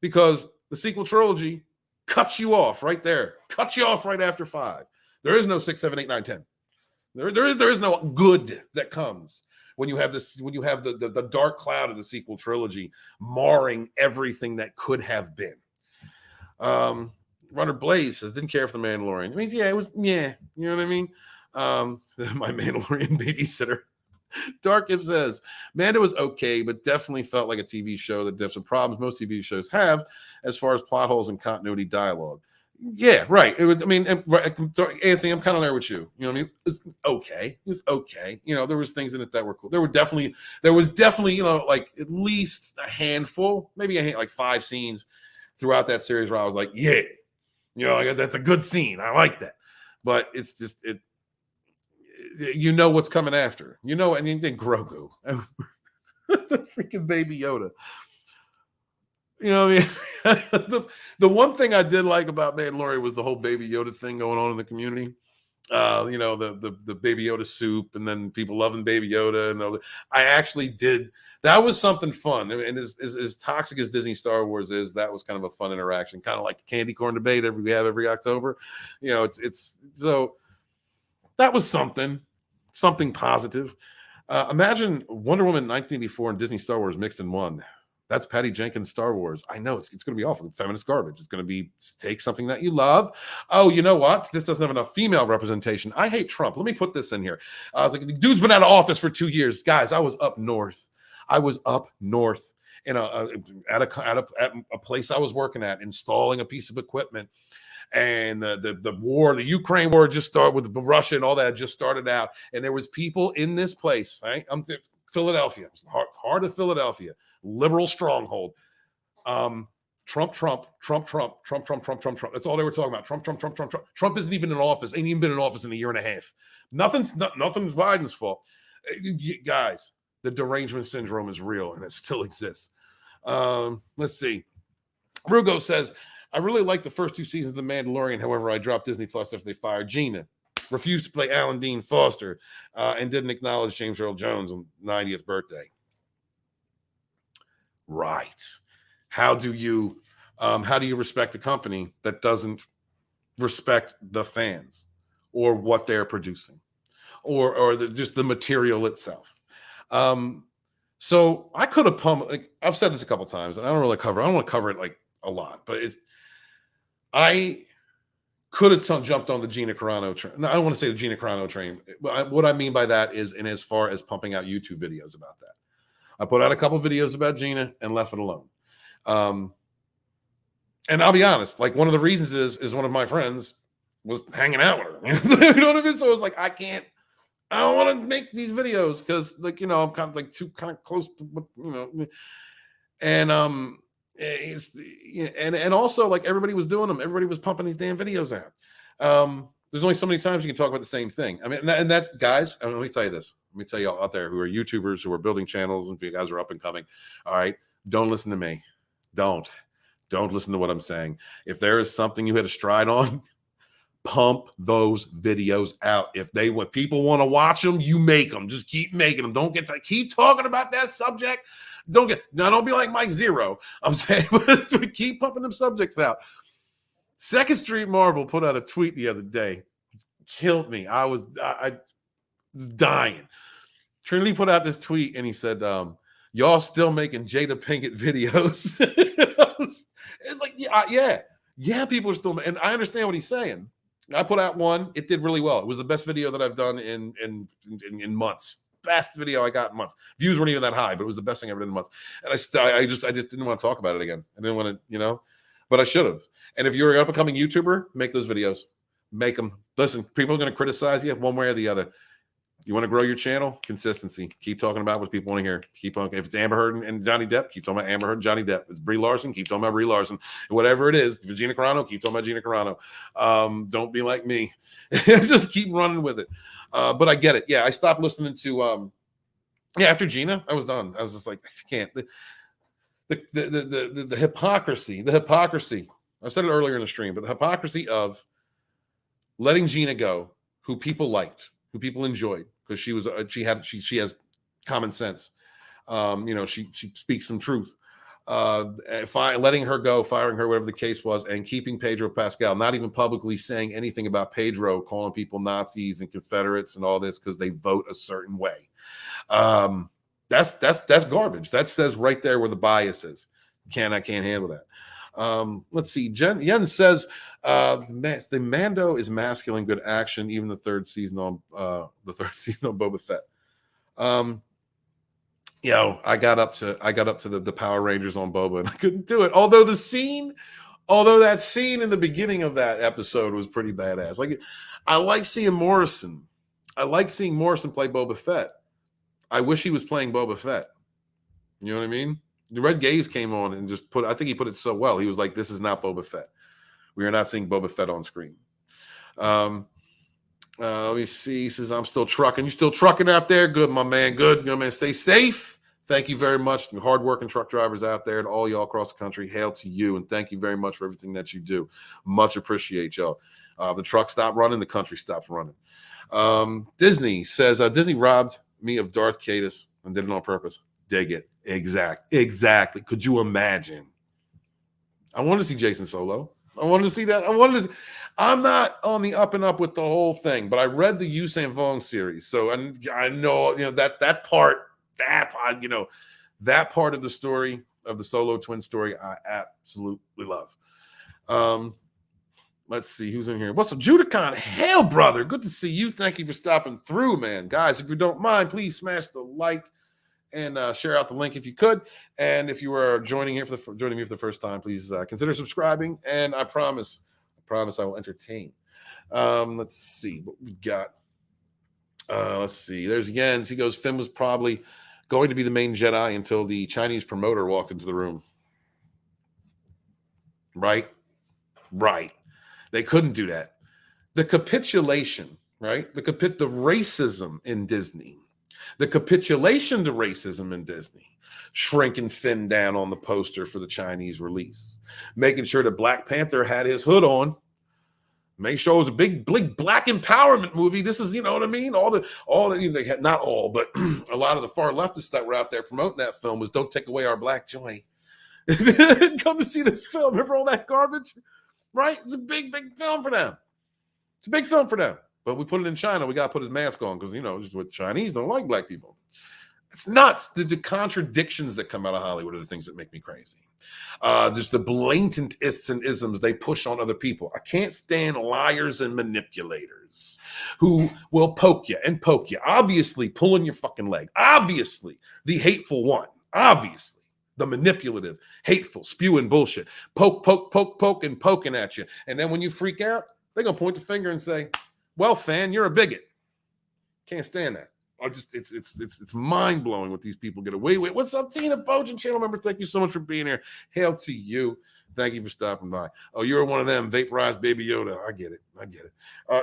because the sequel trilogy cuts you off right there. Cuts you off right after 5. There is no 6, 7, 8, 9, 10. There is no good that comes when you have this, when you have the dark cloud of the sequel trilogy marring everything that could have been. Runner Blaze says, didn't care for the Mandalorian. I mean, yeah, it was, yeah, you know what I mean? My Mandalorian babysitter. Dark Ib says, Mando was okay, but definitely felt like a TV show that had some problems most TV shows have as far as plot holes and continuity dialogue. Yeah, right. It was, I mean, Anthony, I'm kind of there with you. You know what I mean? It was okay. It was okay. There was things in it that were cool. There was definitely, like at least a handful, maybe like 5 scenes throughout that series where I was like, yeah, that's a good scene. I like that. But it's just, what's coming after. And you think Grogu. That's a freaking Baby Yoda. You know what I mean? The one thing I did like about Mandalorian was the whole Baby Yoda thing going on in the community. The Baby Yoda soup, and then people loving Baby Yoda. And I actually did. That was something fun. And as toxic as Disney Star Wars is, that was kind of a fun interaction, kind of like a candy corn debate we have every October. It's so that was something positive. Imagine Wonder Woman 1984 and Disney Star Wars mixed in one. That's Patty Jenkins' Star Wars. I know it's going to be awful. Feminist garbage. It's going to be take something that you love. Oh, you know what? This doesn't have enough female representation. I hate Trump. Let me put this in here. It's like the dude's been out of office for 2 years. Guys, I was up north. In at a place I was working at, installing a piece of equipment. And the war, the Ukraine war just started with Russia and all that just started out. And there was people in this place, right? Philadelphia, heart of Philadelphia, liberal stronghold. Trump. That's all they were talking about. Trump. Trump isn't even in office. Ain't even been in office in a year and a half. Nothing's Biden's fault. Guys, the derangement syndrome is real and it still exists. Let's see. Rugo says, I really liked the first 2 seasons of The Mandalorian. However, I dropped Disney Plus after they fired Gina. Refused to play Alan Dean Foster and didn't acknowledge James Earl Jones' 90th birthday. Right. How do you respect a company that doesn't respect the fans or what they're producing or just the material itself? So I could have pumped. Like, I've said this a couple times, and I don't want to cover it like a lot, but I could have jumped on the Gina Carano train. No, I don't want to say the Gina Carano train. What I mean by that is, in as far as pumping out YouTube videos about that, I put out a couple videos about Gina and left it alone. And I'll be honest, like one of the reasons is one of my friends was hanging out with her. You know what I mean? So it's like I don't want to make these videos because, like, I'm kind of like too kind of close to and and also, like, everybody was doing them. Everybody was pumping these damn videos out. There's only so many times you can talk about the same thing. I mean, and that guys, let me tell you this. Let me tell y'all out there who are YouTubers, who are building channels, and if you guys are up and coming, all right, don't listen to me. Don't listen to what I'm saying. If there is something you hit a stride on, pump those videos out. If people want to watch them, you make them. Just keep making them. Don't keep talking about that subject. Don't be like Mike Zero. I'm saying, but keep pumping them subjects out. Second Street Marvel put out a tweet the other day. Killed me. I was dying. Trinity put out this tweet and he said, y'all still making Jada Pinkett videos. It's like, yeah, people are still, and I understand what he's saying. I put out one. It did really well. It was the best video that I've done in months. Best video I got in months. Views weren't even that high, but it was the best thing I ever did in months. And I just didn't want to talk about it again. I didn't want to, but I should have. And if you're an up-and-coming YouTuber, make those videos. Make them. Listen, people are going to criticize you one way or the other. You want to grow your channel? Consistency. Keep talking about what people want to hear. Keep on. If it's Amber Heard and Johnny Depp, keep talking about Amber Heard and Johnny Depp. If it's Brie Larson, keep talking about Brie Larson. Whatever it is, if it's Gina Carano, keep talking about Gina Carano. Don't be like me. Just keep running with it. But I get it. Yeah, I stopped listening to. After Gina, I was done. I was just like, I can't. The hypocrisy. The hypocrisy. I said it earlier in the stream, but the hypocrisy of letting Gina go, who people liked, who people enjoyed. Because she has common sense, she speaks some truth. Letting her go, firing her, whatever the case was, and keeping Pedro Pascal, not even publicly saying anything about Pedro, calling people Nazis and Confederates and all this because they vote a certain way. That's garbage. That says right there where the bias is. I can't handle that. Let's see. Yen says the Mando is masculine, good action. Even the third season on Boba Fett. I got up to the Power Rangers on Boba, and I couldn't do it. Although that scene in the beginning of that episode was pretty badass. Like, I like seeing Morrison. I like seeing Morrison play Boba Fett. I wish he was playing Boba Fett. You know what I mean? The Red Gaze came on and I think he put it so well. He was like, this is not Boba Fett. We are not seeing Boba Fett on screen. Let me see. He says, I'm still trucking. You still trucking out there? Good, my man. Good. Man. Stay safe. Thank you very much. The hardworking truck drivers out there and all y'all across the country, hail to you. And thank you very much for everything that you do. Much appreciate y'all. The truck stopped running. The country stops running. Disney says, Disney robbed me of Darth Cadus and did it on purpose. Dig it. Exactly. Could you imagine? I want to see Jason Solo. I wanted to see that. I'm not on the up and up with the whole thing, but I read the Yuuzhan Vong series, so I know that part of the story of the Solo twin story I absolutely love. Let's see who's in here. What's up, Judicon? Hail, brother. Good to see you. Thank you for stopping through, man. Guys, if you don't mind, please smash the like and share out the link if you could. And if you are joining me for the first time, please consider subscribing. And I promise I will entertain. Let's see what we got. Let's see. There's Jens. He goes, Finn was probably going to be the main Jedi until the Chinese promoter walked into the room. Right. They couldn't do that. The capitulation, right? The racism in Disney. The capitulation to racism in Disney. Shrinking Finn down on the poster for the Chinese release. Making sure that Black Panther had his hood on. Make sure it was a big black empowerment movie. This is, you know what I mean? Not all, but a lot of the far leftists that were out there promoting that film was don't take away our black joy. Come to see this film. Remember all that garbage? Right? It's a big film for them. It's a big film for them. But we put it in China. We got to put his mask on because, just with Chinese don't like black people. It's nuts. The contradictions that come out of Hollywood are the things that make me crazy. There's the blatant ists and isms they push on other people. I can't stand liars and manipulators who will poke you. Obviously, pulling your fucking leg. Obviously, the hateful one. Obviously, the manipulative, hateful, spewing bullshit. Poke, and poking at you. And then when you freak out, they're going to point the finger and say, well, fan, you're a bigot. Can't stand that. It's mind blowing what these people get away with. What's up, Tina Bojan, channel member? Thank you so much for being here. Hail to you. Thank you for stopping by. Oh, you're one of them vaporized Baby Yoda. I get it.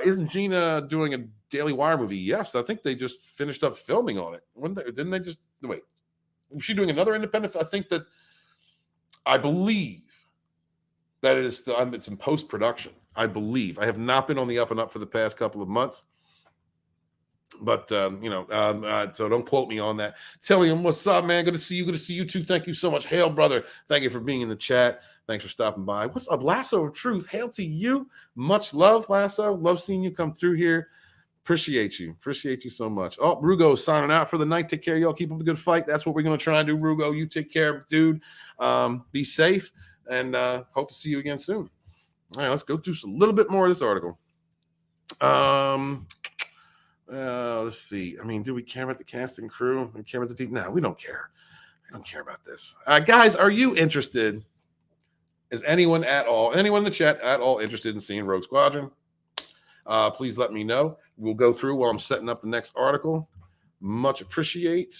Isn't Gina doing a Daily Wire movie? Yes, I think they just finished up filming on it. Didn't they just wait? Was she doing another independent? I believe that it is still. It's in post production. I believe. I have not been on the up and up for the past couple of months. But, so don't quote me on that. Tillium, what's up, man? Good to see you. Good to see you, too. Thank you so much. Hail, brother. Thank you for being in the chat. Thanks for stopping by. What's up, Lasso of Truth? Hail to you. Much love, Lasso. Love seeing you come through here. Appreciate you. Appreciate you so much. Oh, Rugo signing out for the night. Take care, y'all. Keep up the good fight. That's what we're going to try and do, Rugo. You take care, dude. Be safe, and hope to see you again soon. All right, let's go through a little bit more of this article. Let's see. I mean, do we care about the cast and crew? Do we care about the team? No, we don't care. I don't care about this. Guys, are you interested? Is anyone in the chat at all interested in seeing Rogue Squadron? Please let me know. We'll go through while I'm setting up the next article. Much appreciate.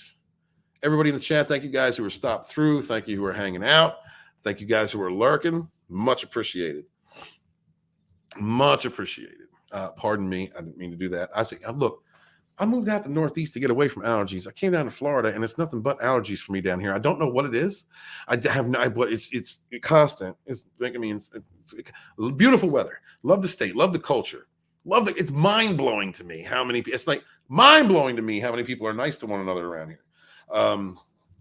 Everybody in the chat, thank you guys who were stopped through. Thank you who are hanging out. Thank you guys who are lurking. Much appreciated. Much appreciated. Pardon me. I didn't mean to do that. I say, look, I moved out to the Northeast to get away from allergies. I came down to Florida, and it's nothing but allergies for me down here. I don't know what it is. I have no, but it's constant. It's beautiful weather. Love the state. Love the culture. It's mind blowing to me how many. It's like mind blowing to me how many people are nice to one another around here. I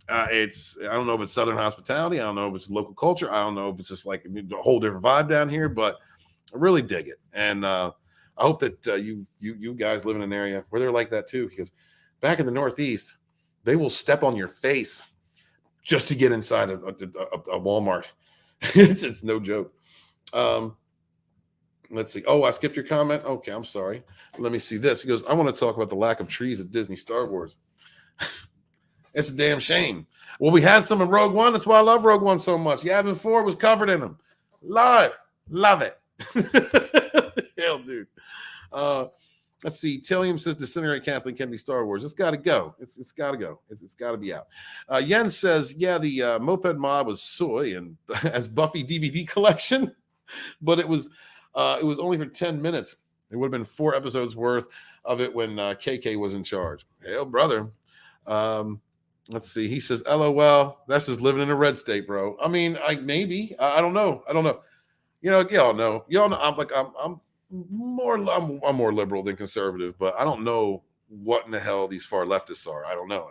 don't know if it's Southern hospitality. I don't know if it's local culture. I don't know if it's just like a whole different vibe down here, but I really dig it. And I hope that you guys live in an area where they're like that too, because back in the Northeast, they will step on your face just to get inside a Walmart. It's no joke. Let's see. Oh, I skipped your comment. Okay, I'm sorry. Let me see this. He goes, I want to talk about the lack of trees at Disney Star Wars. It's a damn shame. Well, we had some in Rogue One. That's why I love Rogue One so much. Yavin 4 was covered in them. Love it. Hell, dude. Let's see. Tillium says Disintegrate Kathleen Kennedy Star Wars. It's got to go. It's got to go. It's got to be out. Yen says, yeah, the Moped Mob was soy and as Buffy DVD collection, but it was only for 10 minutes. It would have been 4 episodes worth of it when KK was in charge. Hell, brother. Let's see. He says, LOL. That's just living in a red state, bro. I mean, maybe. I don't know. You know, y'all know. I'm more liberal than conservative, but I don't know what in the hell these far leftists are. I don't know.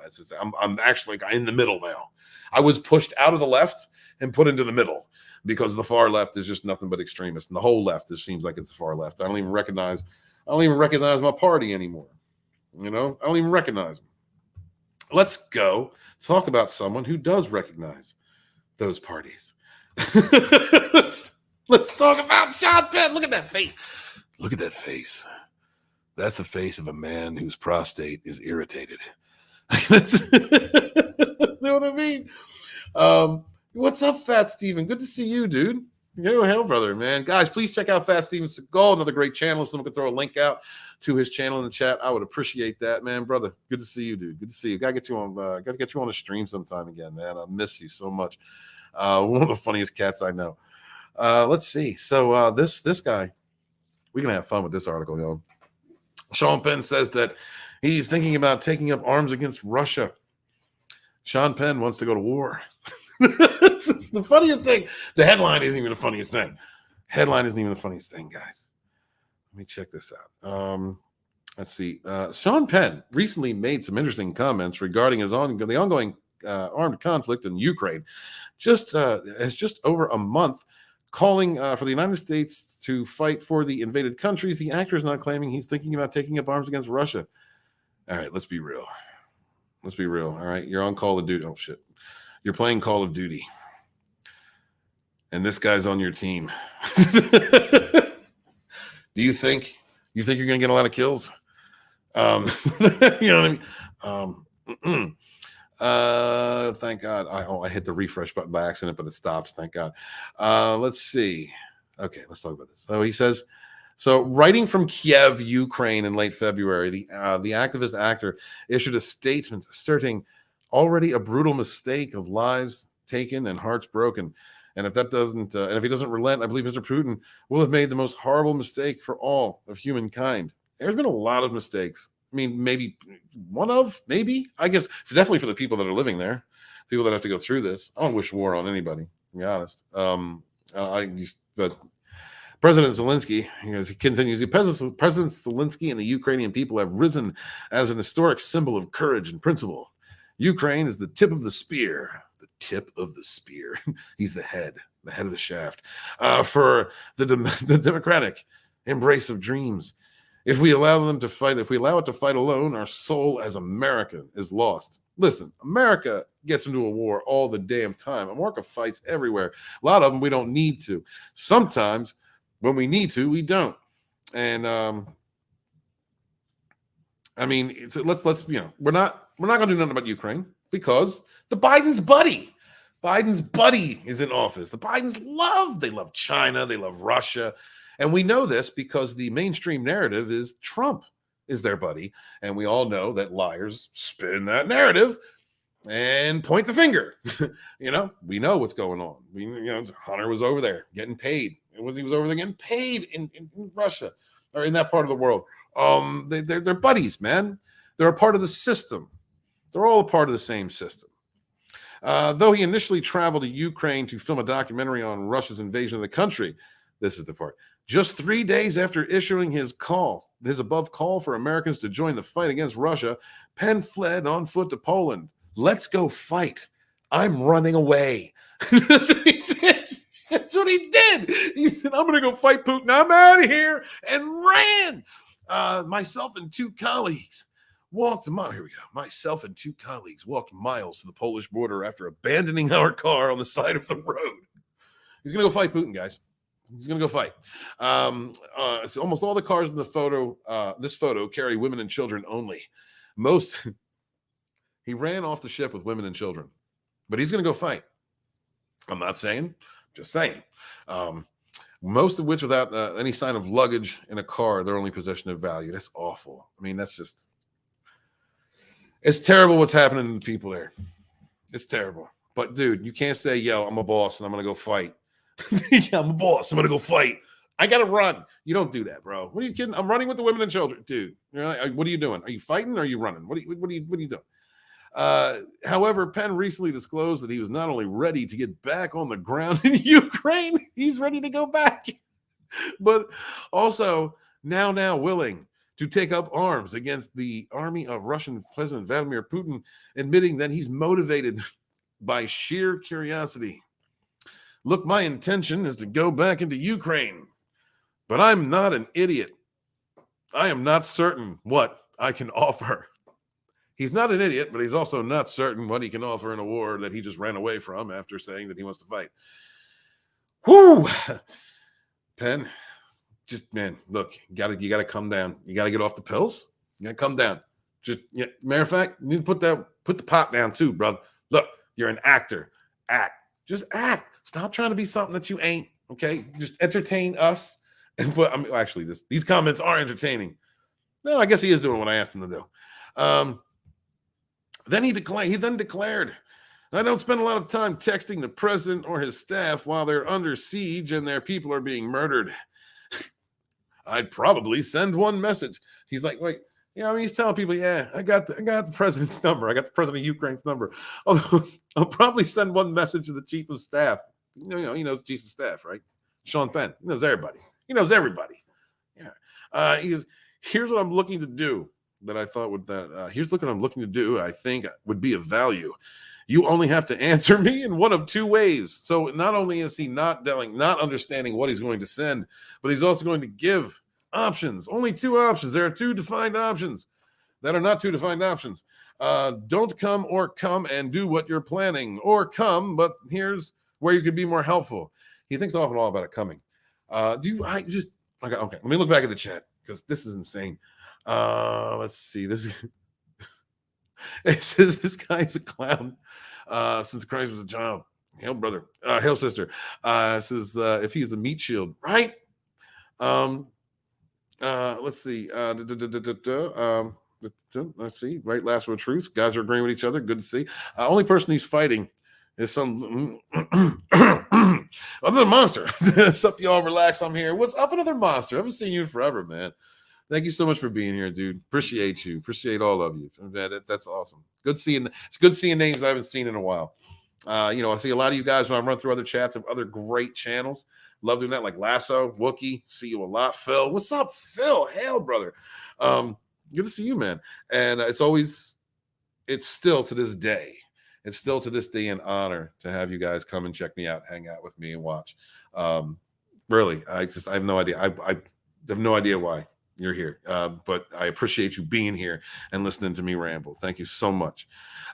I'm actually in the middle now. I was pushed out of the left and put into the middle because the far left is just nothing but extremists, and the whole left just seems like it's the far left. I don't even recognize my party anymore. You know, I don't even recognize them. Let's go talk about someone who does recognize those parties. Let's talk about Sean Penn. Look at that face. Look at that face. That's the face of a man whose prostate is irritated. You know what I mean? What's up, Fat Steven? Good to see you, dude. Oh, hell, brother, man. Guys, please check out Fat Steven Seagal, another great channel. If someone could throw a link out to his channel in the chat, I would appreciate that, man. Brother, good to see you, dude. Good to see you. Gotta get you on the stream sometime again, man. I miss you so much. One of the funniest cats I know. Let's see. So this guy, we can have fun with this article, yo. Sean Penn says that he's thinking about taking up arms against Russia. Sean Penn wants to go to war. It's the funniest thing. The headline isn't even the funniest thing. Headline isn't even the funniest thing, guys. Let me check this out. Let's see. Sean Penn recently made some interesting comments regarding the ongoing armed conflict in Ukraine. Just over a month, calling for the United States to fight for the invaded countries. The actor is not claiming he's thinking about taking up arms against Russia. All right, let's be real. All right, you're on Call of Duty. Oh, shit. You're playing Call of Duty. And this guy's on your team. Do you think you're going to get a lot of kills? You know what I mean? Thank God. I hit the refresh button by accident, but it stopped. Thank God. Let's see. Okay, let's talk about this. So he says, writing from Kiev, Ukraine in late February, the activist actor issued a statement asserting already a brutal mistake of lives taken and hearts broken. And if he doesn't relent, I believe Mr. Putin will have made the most horrible mistake for all of humankind. There's been a lot of mistakes. I mean, maybe I guess definitely for the people that are living there, people that have to go through this. I don't wish war on anybody, to be honest. But President Zelensky, he continues, President Zelensky and the Ukrainian people have risen as an historic symbol of courage and principle. Ukraine is the tip of the spear. The tip of the spear. He's the head of the shaft for the democratic embrace of dreams. If we allow it to fight alone, our soul as America is lost. Listen, America gets into a war all the damn time. America fights everywhere. A lot of them we don't need to. Sometimes when we need to, we don't. And I mean, let's we're not gonna do nothing about Ukraine because Biden's buddy is in office. The Bidens they love China, they love Russia, and we know this because the mainstream narrative is Trump is their buddy, and we all know that liars spin that narrative and point the finger. We know what's going on. Hunter was over there getting paid. He was over there getting paid in Russia or in that part of the world. They're buddies, man. They're a part of the system. They're all a part of the same system. Though he initially traveled to Ukraine to film a documentary on Russia's invasion of the country, this is the part. Just 3 days after issuing his above call for Americans to join the fight against Russia, Penn fled on foot to Poland. Let's go fight. I'm running away. That's what he did. That's what he did. He said, I'm going to go fight Putin. I'm out of here, and ran. Myself and two colleagues walked Myself and two colleagues walked miles to the Polish border after abandoning our car on the side of the road. He's going to go fight Putin, guys. He's going to go fight. So almost all the cars in the photo, this photo, carry women and children only. He ran off the ship with women and children, but he's going to go fight. I'm not saying, just saying. Most of which without any sign of luggage in a car, their only possession of value. That's awful. I mean, it's terrible what's happening to the people there. It's terrible. But dude, you can't say, yo, I'm a boss and I'm going to go fight. Yeah, I'm a boss. I'm going to go fight. I got to run. You don't do that, bro. What are you kidding? I'm running with the women and children. Dude, what are you doing? Are you fighting or are you running? What are you doing? However, Penn recently disclosed that he was not only ready to get back on the ground in Ukraine, he's ready to go back, but also now willing to take up arms against the army of Russian President Vladimir Putin, admitting that he's motivated by sheer curiosity. Look, my intention is to go back into Ukraine, but I'm not an idiot. I am not certain what I can offer. He's not an idiot, but he's also not certain what he can offer in a war that he just ran away from after saying that he wants to fight. Whoo! Penn, look, you gotta come down. You gotta get off the pills. You gotta come down. Matter of fact, you need to put the pot down too, brother. Look, you're an actor. Act. Just act. Stop trying to be something that you ain't. Okay, just entertain us. Actually, these comments are entertaining. No, I guess he is doing what I asked him to do. Then he declared, I don't spend a lot of time texting the president or his staff while they're under siege and their people are being murdered. I'd probably send one message. He's like, wait, he's telling people, yeah, I got the president's number. I got the president of Ukraine's number. I'll probably send one message to the chief of staff. He knows the chief of staff, right? Sean Penn. He knows everybody. Yeah. He goes, here's what I'm looking to do. Here's what I'm looking to do. I think would be of value. You only have to answer me in one of two ways. So not only is he not understanding what he's going to send, but he's also going to give options. Only two options. There are two defined options that are not two defined options. Don't come or come and do what you're planning, or come, but here's where you could be more helpful. He thinks often all about it coming. Okay. Let me look back at the chat because this is insane. Let's see. It says this guy's a clown since Christ was a child. Hail, brother. Hail, sister. It says if he's the meat shield, right? Let's see. Let's see. Right, last word truth. Guys are agreeing with each other. Good to see. Only person he's fighting is some another monster. What's up, y'all? Relax. I'm here. What's up, another monster? I haven't seen you in forever, man. Thank you so much for being here, dude. Appreciate you. Appreciate all of you. That's awesome. It's good seeing names I haven't seen in a while. I see a lot of you guys when I run through other chats of other great channels. Love doing that, like Lasso, Wookie. See you a lot, Phil. What's up, Phil? Hail, brother. Good to see you, man. And it's still to this day an honor to have you guys come and check me out, hang out with me, and watch. Really, I have no idea. I have no idea why you're here, but I appreciate you being here and listening to me ramble. Thank you so much.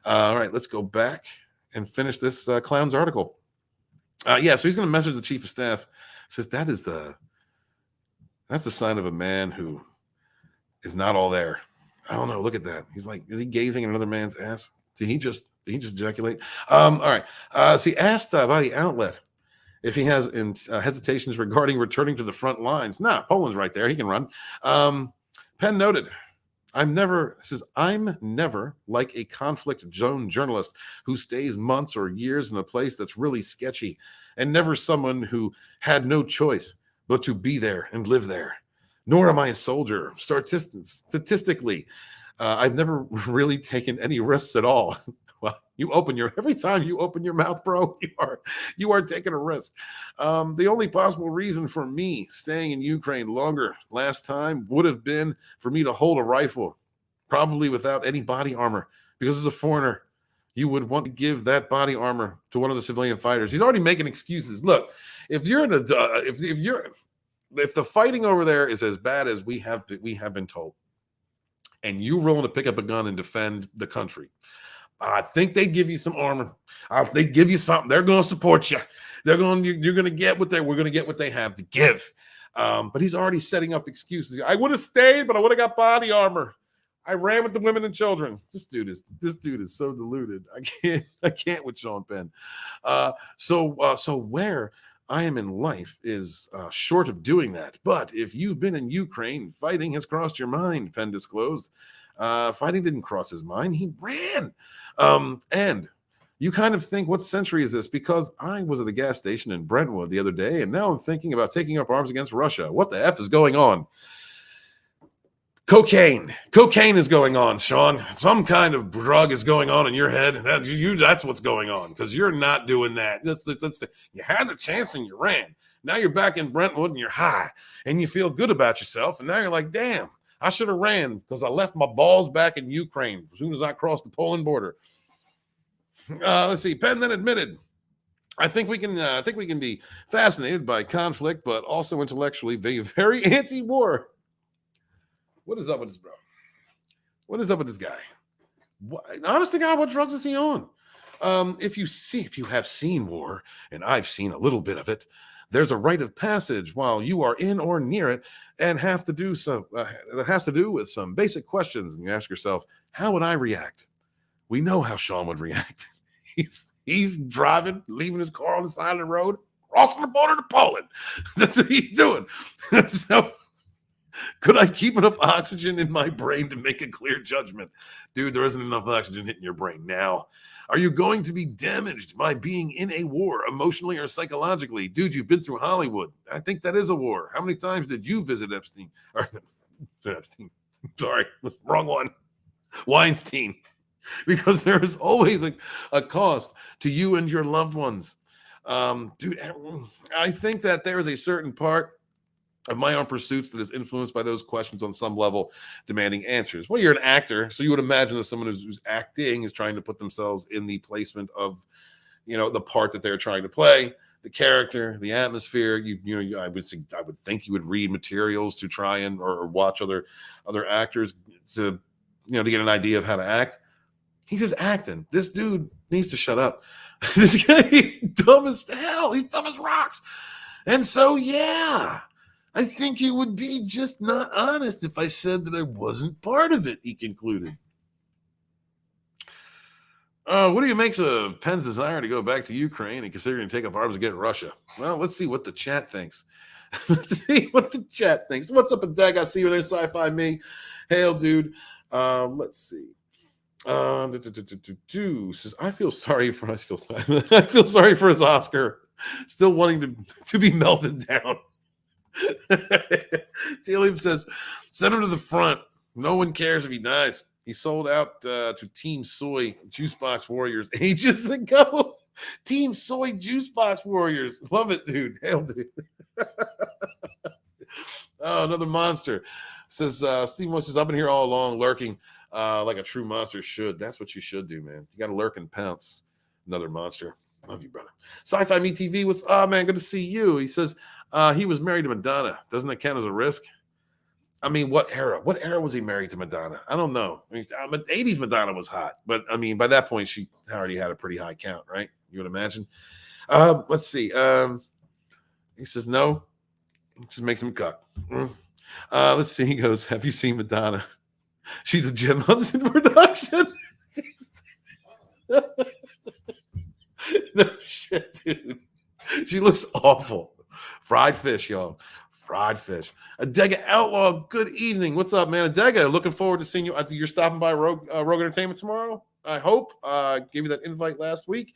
All right, let's go back and finish this clown's article. So he's going to message the chief of staff. Says that's the sign of a man who is not all there. I don't know. Look at that. He's like, is he gazing at another man's ass? Did he just ejaculate? All right. So he asked by the outlet if he has hesitations regarding returning to the front lines. Nah, Poland's right there. He can run. Penn noted, I'm never like a conflict zone journalist who stays months or years in a place that's really sketchy, and never someone who had no choice but to be there and live there. Nor am I a soldier. Statistically, I've never really taken any risks at all. Well, every time you open your mouth, bro, you are taking a risk. The only possible reason for me staying in Ukraine longer last time would have been for me to hold a rifle, probably without any body armor, because as a foreigner, you would want to give that body armor to one of the civilian fighters. He's already making excuses. Look, if the fighting over there is as bad as we have been told, and you're willing to pick up a gun and defend the country, I think they give you some armor. They give you something. They're going to support you. You're going to get we're going to get what they have to give. But he's already setting up excuses. I would have stayed, but I would have got body armor. I ran with the women and children. This dude is so deluded. I can't with Sean Penn. So where I am in life is short of doing that. But if you've been in Ukraine, fighting has crossed your mind, Penn disclosed. Fighting didn't cross his mind. He ran. And you kind of think, what century is this? Because I was at a gas station in Brentwood the other day, and now I'm thinking about taking up arms against Russia. What the F is going on? Cocaine is going on, Sean. Some kind of drug is going on in your head. That's what's going on, because you're not doing that. You had the chance and you ran. Now you're back in Brentwood and you're high and you feel good about yourself. And now you're like, damn, I should have ran because I left my balls back in Ukraine as soon as I crossed the Poland border. Let's see. Penn then admitted, I think we can be fascinated by conflict, but also intellectually be very anti-war. What is up with this, bro? What is up with this guy? Honest to God, what drugs is he on? If you have seen war, and I've seen a little bit of it, there's a rite of passage while you are in or near it, and have to do that has to do with some basic questions. And you ask yourself, how would I react? We know how Sean would react. He's driving, leaving his car on the side of the road, crossing the border to Poland. That's what he's doing. So, could I keep enough oxygen in my brain to make a clear judgment? Dude, there isn't enough oxygen hitting your brain now. Are you going to be damaged by being in a war, emotionally or psychologically? Dude, you've been through Hollywood. I think that is a war. How many times did you visit Epstein? Sorry, wrong one. Weinstein. Because there is always a cost to you and your loved ones. Dude, I think that there is a certain part of my own pursuits that is influenced by those questions on some level, demanding answers. Well, you're an actor, so you would imagine that someone who's acting is trying to put themselves in the placement of, the part that they're trying to play, the character, the atmosphere. I would think you would read materials to try and or watch other actors to get an idea of how to act. He's just acting. This dude needs to shut up. This guy is dumb as hell. He's dumb as rocks. And so, yeah. I think it would be just not honest if I said that I wasn't part of it, he concluded. What do you make of Penn's desire to go back to Ukraine and considering to take up arms against Russia? Well, let's see what the chat thinks. Let's see what the chat thinks. What's up, Dag? I see you there, Sci-Fi Me. Hail, dude. Let's see. Says, I feel sorry for his Oscar. Still wanting to be melted down. Talim says, send him to the front. No one cares if he dies. He sold out to Team Soy Juicebox Warriors ages ago. Team Soy Juicebox Warriors. Love it, dude. Hell, dude. Oh, another monster. Says, Steve Moore says, I've been here all along lurking like a true monster should. That's what you should do, man. You got to lurk and pounce. Another monster. Love you, brother. Sci-Fi Me TV, what's up, man? Good to see you. He says, he was married to Madonna. Doesn't that count as a risk? I mean, what era? What era was he married to Madonna? I don't know. I mean, 80s Madonna was hot. But, I mean, by that point, she already had a pretty high count, right? You would imagine. Let's see. He says, no. Just makes him cut. Let's see. He goes, have you seen Madonna? She's a Jim Hudson production. No shit, dude. She looks awful. Fried fish, y'all. Fried fish. Adega Outlaw, good evening. What's up, man? Adega, looking forward to seeing you. I think you're stopping by Rogue Entertainment tomorrow. I hope. Gave you that invite last week.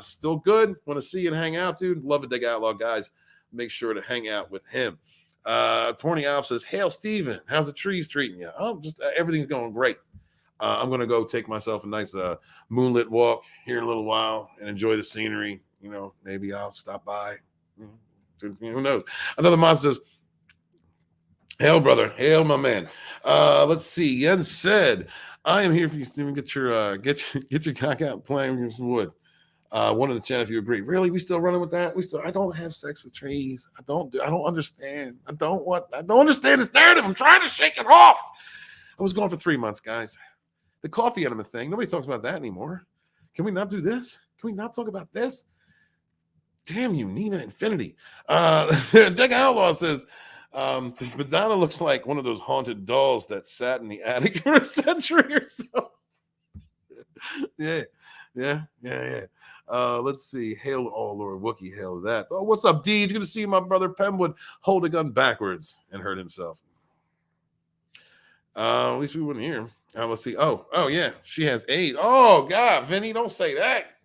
Still good. Want to see you and hang out, dude. Love Adega Outlaw, guys. Make sure to hang out with him. Torny Alf says, "Hail, Steven. How's the trees treating you?" Oh, just everything's going great. I'm going to go take myself a nice moonlit walk here in a little while and enjoy the scenery. You know, maybe I'll stop by. Who knows? Another monster says, "Hail, brother. Hail, my man." Let's see. Yen said, "I am here for you, Steven. Get your cock out playing with some wood." One in the chat if you agree. Really? We still running with that? I don't have sex with trees. I don't understand. I don't understand this narrative. I'm trying to shake it off. I was gone for 3 months, guys. The coffee enema thing. Nobody talks about that anymore. Can we not do this? Can we not talk about this? Damn you, Nina Infinity. Dick Outlaw says, Madonna looks like one of those haunted dolls that sat in the attic for a century or so. Yeah. Let's see. Hail, oh Lord, Wookie, hail that. Oh, what's up, D? It's good to see my brother Penn would hold a gun backwards and hurt himself. At least we wouldn't hear him. Let's see. Oh yeah, she has AIDS. Oh God, Vinny, don't say that.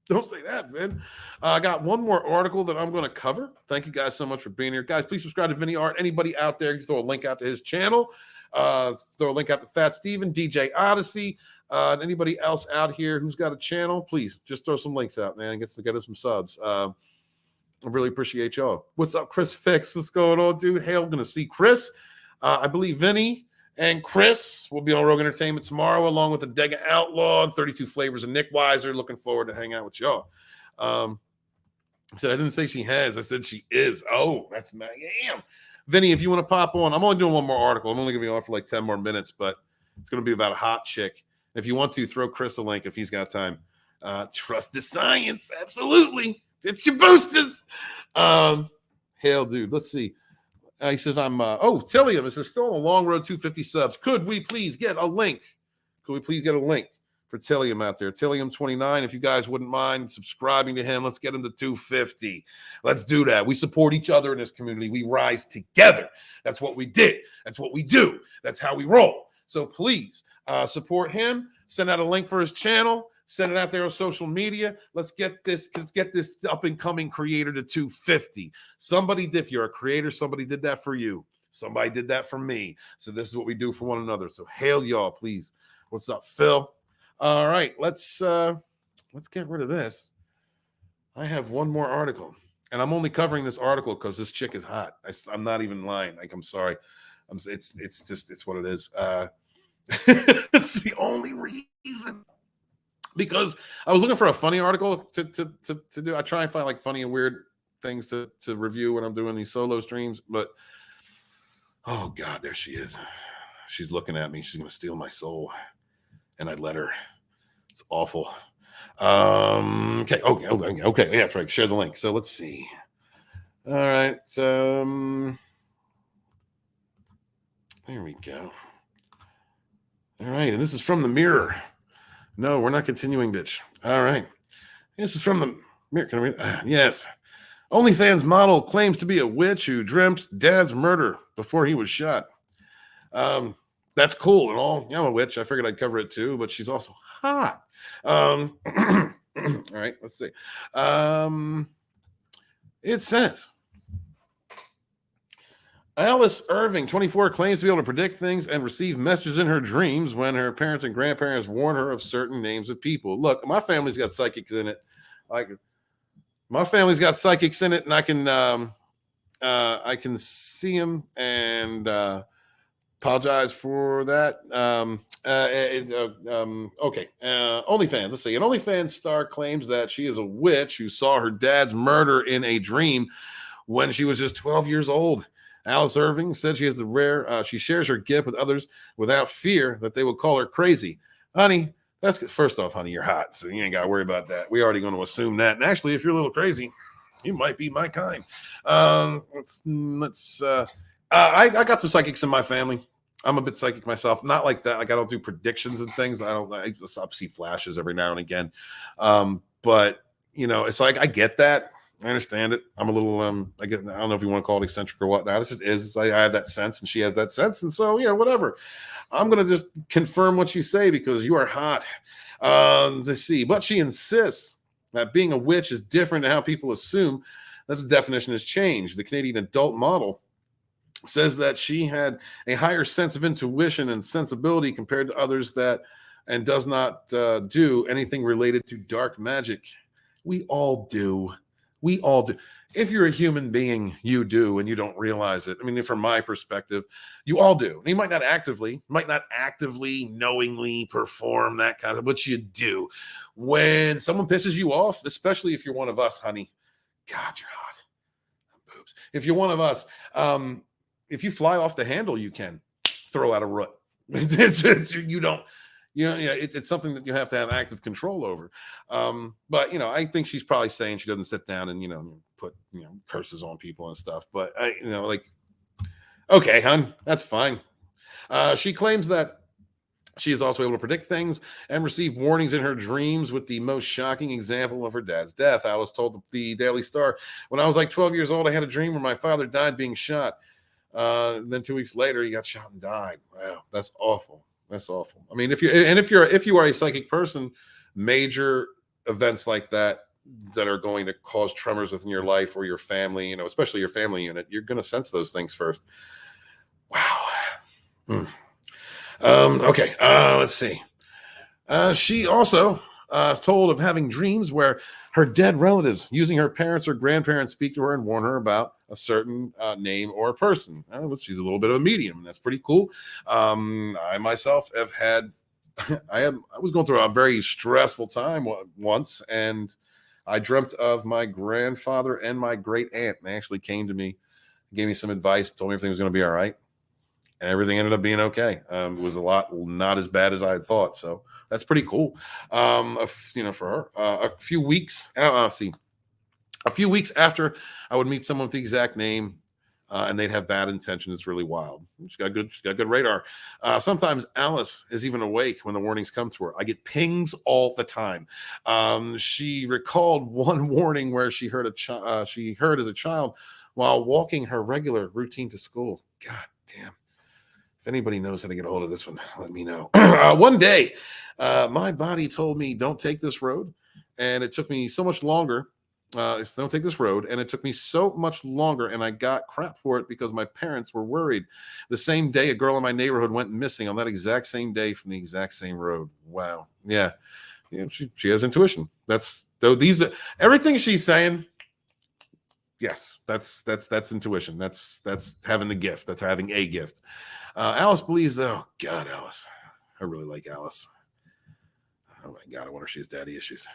Don't say that, Vin. I got one more article that I'm going to cover. Thank you guys so much for being here. Guys, please subscribe to Vinnieart. Anybody out there, just throw a link out to his channel. Throw a link out to Fat Steven, DJ Odyssey, and anybody else out here who's got a channel, please just throw some links out, man. Get us some subs. I really appreciate y'all. What's up, Chris Fix? What's going on, dude? Hail, going to see Chris. I believe Vinny and Chris will be on Rogue Entertainment tomorrow, along with the Dega Outlaw and 32 Flavors and Nick Weiser. Looking forward to hang out with y'all. I said I didn't say she has. I said she is. Oh, that's my damn. Vinny, if you want to pop on, I'm only doing one more article. I'm only going to be on for like 10 more minutes, but it's going to be about a hot chick. If you want to, throw Chris a link if he's got time. Trust the science. Absolutely. It's your boosters. Hail, dude. Let's see. He says, Tillium. It says, still on a long road, 250 subs. Could we please get a link? Could we please get a link for Tillium out there? Tillium29, if you guys wouldn't mind subscribing to him, let's get him to 250. Let's do that. We support each other in this community. We rise together. That's what we did. That's what we do. That's how we roll. So please support him. Send out a link for his channel. Send it out there on social media. Let's get this up and coming creator to 250. Somebody did, if you're a creator, somebody did that for you. Somebody did that for me. So this is what we do for one another. So hail y'all, please. What's up, Phil? All right, let's get rid of this. I have one more article, and I'm only covering this article because this chick is hot. I'm not even lying. Like, I'm sorry. It's what it is. It's the only reason. Because I was looking for a funny article to do. I try and find like funny and weird things to review when I'm doing these solo streams. But, oh, God, there she is. She's looking at me. She's going to steal my soul. And I let her. It's awful. Okay. Yeah, that's right. Share the link. So let's see. All right. There we go. All right. And this is from the Mirror. No, we're not continuing, bitch. All right. This is from the Mirror. Can I read? Yes. OnlyFans model claims to be a witch who dreamt dad's murder before he was shot. That's cool and all. Yeah, I'm a witch. I figured I'd cover it too, but she's also hot. All right, let's see. It says Alice Irving, 24, claims to be able to predict things and receive messages in her dreams when her parents and grandparents warn her of certain names of people. Look, my family's got psychics in it. My family's got psychics in it, and I can see them and apologize for that. Okay. OnlyFans. Let's see. An OnlyFans star claims that she is a witch who saw her dad's murder in a dream when she was just 12 years old. Alice Irving said she has the rare. She shares her gift with others without fear that they will call her crazy. Honey, that's first off, honey, you're hot, so you ain't got to worry about that. We're already going to assume that. And actually, if you're a little crazy, you might be my kind. I got some psychics in my family. I'm a bit psychic myself. Not like that. Like I don't do predictions and things. I see flashes every now and again. But you know, it's like I get that. I understand it. I'm a little I don't know if you want to call it eccentric or whatnot. It just is. It's like I have that sense and she has that sense. And so yeah, whatever. I'm gonna just confirm what you say because you are hot. Let's see. But she insists that being a witch is different than how people assume. That the definition has changed. The Canadian adult model says that she had a higher sense of intuition and sensibility compared to others and does not do anything related to dark magic. We all do. We all do. If you're a human being, you do, and you don't realize it. I mean, from my perspective, you all do. And you might not actively knowingly perform that kind of, but you do. When someone pisses you off, especially if you're one of us, honey, God, you're hot. Boobs. If you're one of us, if you fly off the handle, you can throw out a root. It's something that you have to have active control over. But I think she's probably saying she doesn't sit down and put curses on people and stuff. But okay, hon, that's fine. She claims that she is also able to predict things and receive warnings in her dreams, with the most shocking example of her dad's death. I was told the Daily Star, when I was like 12 years old, I had a dream where my father died being shot. Then 2 weeks later, he got shot and died. Wow, that's awful. That's awful. I mean, if you are a psychic person, major events like that are going to cause tremors within your life or your family, especially your family unit, you're going to sense those things first. Wow. Okay. Let's see. She also told of having dreams where her dead relatives, using her parents or grandparents, speak to her and warn her about a certain name or person. She's a little bit of a medium, and that's pretty cool. I myself have had, I was going through a very stressful time once, and I dreamt of my grandfather and my great aunt. They actually came to me, gave me some advice, told me everything was going to be all right. And everything ended up being okay. It was not as bad as I had thought. So that's pretty cool. For her, a few weeks after I would meet someone with the exact name, and they'd have bad intentions. It's really wild. She's got good radar. Sometimes Alice is even awake when the warnings come to her. I get pings all the time. She recalled one warning where she heard as a child while walking her regular routine to school. God damn. If anybody knows how to get a hold of this one, let me know. One day, my body told me, don't take this road. And it took me so much longer. Don't take this road. And it took me so much longer. And I got crap for it because my parents were worried. The same day, a girl in my neighborhood went missing on that exact same day from the exact same road. Wow. Yeah. She has intuition. Everything she's saying. Yes, that's intuition. That's having the gift. That's having a gift. Alice believes, oh God, Alice. I really like Alice. Oh my God, I wonder if she has daddy issues.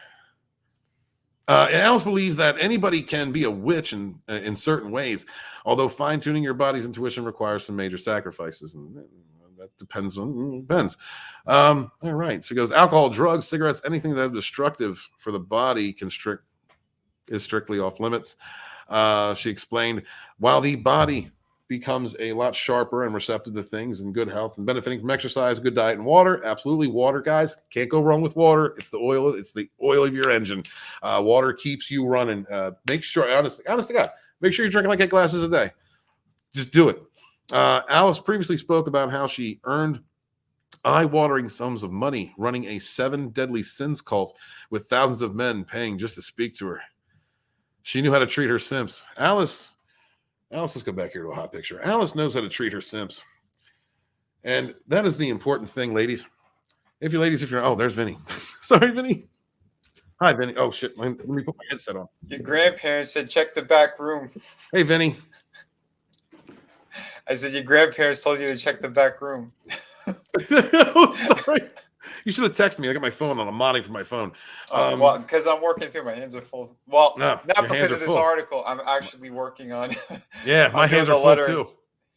Alice believes that anybody can be a witch in certain ways, although fine-tuning your body's intuition requires some major sacrifices, and that depends. All right. So it goes, alcohol, drugs, cigarettes, anything that is destructive for the body is strictly off limits. She explained, while the body becomes a lot sharper and receptive to things and good health and benefiting from exercise, good diet, and water. Absolutely, water, guys. Can't go wrong with water. It's the oil. It's the oil of your engine. Water keeps you running. Make sure, honest to God, make sure you're drinking like 8 glasses a day. Just do it. Alice previously spoke about how she earned eye-watering sums of money running a 7 deadly sins cult with thousands of men paying just to speak to her. She knew how to treat her simps. Alice, let's go back here to a hot picture. Alice knows how to treat her simps. And that is the important thing, ladies. If you're, oh, there's Vinny. Sorry, Vinny. Hi, Vinny. Oh, shit. Let me put my headset on. Your grandparents said, check the back room. Hey, Vinny. I said, your grandparents told you to check the back room. Oh, sorry. You should have texted me. I got my phone on. I'm modding for my phone. Well, because I'm working through. My hands are full. Well, no, not because of this article. I'm actually working on. Yeah, my hands are full too.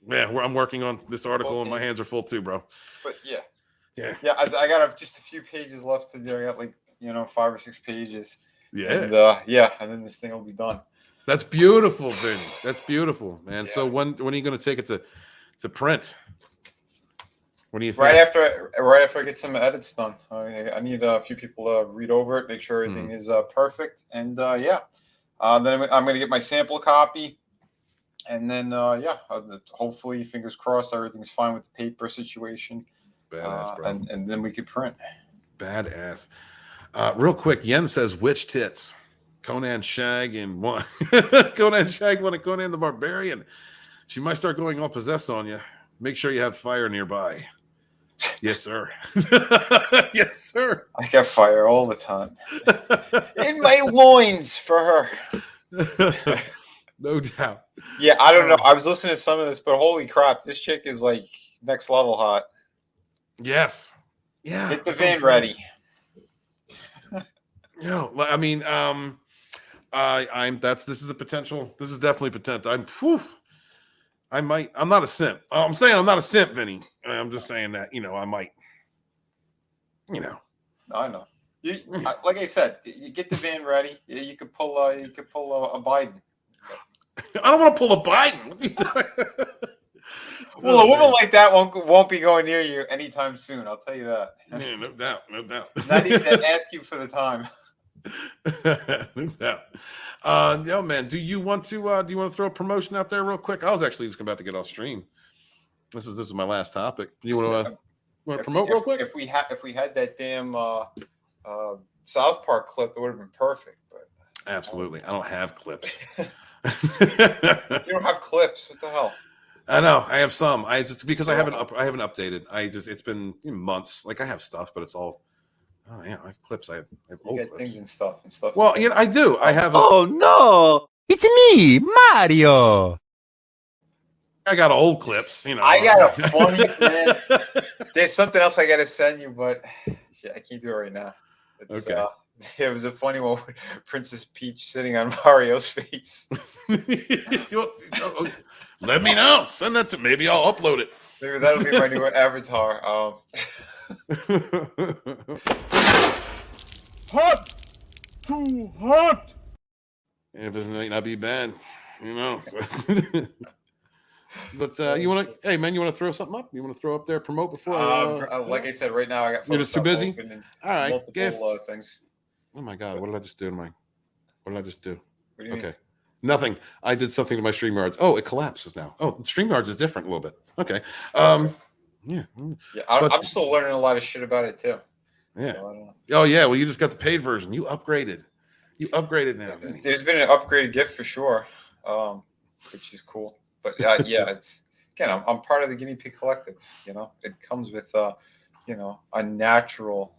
Yeah, I'm working on this article, and my hands are full too, bro. But yeah. I got just a few pages left to do. I got 5 or 6 pages. Yeah. And, and then this thing will be done. That's beautiful, Vinny. That's beautiful, man. Yeah. So when are you going to take it to print? What do you think? Right after I get some edits done, I need a few people to read over it, make sure everything is perfect, and then I'm going to get my sample copy, and then hopefully, fingers crossed, everything's fine with the paper situation. Badass, bro. And then we could print. Badass. Real quick, Yen says witch tits. Conan Shag and one. Conan Shag one and Conan the Barbarian. She might start going all possessed on you. Make sure you have fire nearby. Yes, sir. Yes, sir. I got fire all the time. In my loins for her. No doubt. Yeah, I don't know. I was listening to some of this, but holy crap, this chick is like next level hot. Yes. Yeah. Get the van ready. No, I mean, this is a potential. This is definitely potential. I'm not a simp. I'm saying I'm not a simp, Vinny. I'm just saying that, I might, I know. Like I said, you get the van ready. You could pull a Biden. I don't want to pull a Biden. What are you doing? Well, a woman like that won't be going near you anytime soon. I'll tell you that. Yeah, no doubt. Not even to ask you for the time. No doubt. Yo, man, do you want to throw a promotion out there real quick? I was actually just about to get off stream. This is my last topic. You want to promote real quick? If we had that damn South Park clip, it would have been perfect. But absolutely, I don't have clips. You don't have clips? What the hell? I know I have some. I haven't updated. It's been months. Like I have stuff, but it's all. Oh yeah, I have clips. I have old clips. Things and stuff. Well, I do. I have. Oh no! It's me, Mario. I got old clips. I got a funny man. There's something else I got to send you, but shit, I can't do it right now. Okay. It was a funny one with Princess Peach sitting on Mario's face. Let me know. Send that to me. Maybe I'll upload it. Maybe that'll be my new avatar. Hot! Too hot! If it might not be bad, But you want to? Hey man, you want to throw something up? You want to throw up there, promote before? Like I said, right now I got. You're just too busy. All right. Multiple things. Oh my god! What did I just do? What did I just do? What do you mean? Nothing. I did something to my StreamYards. Oh, it collapses now. Oh, StreamYards is different a little bit. Okay. Yeah. I'm still learning a lot of shit about it too. Yeah. So oh yeah. Well, you just got the paid version. You upgraded. Now. Vinny. There's been an upgraded gift for sure, which is cool. But yeah, it's again, I'm part of the Guinea Pig Collective. It comes with unnatural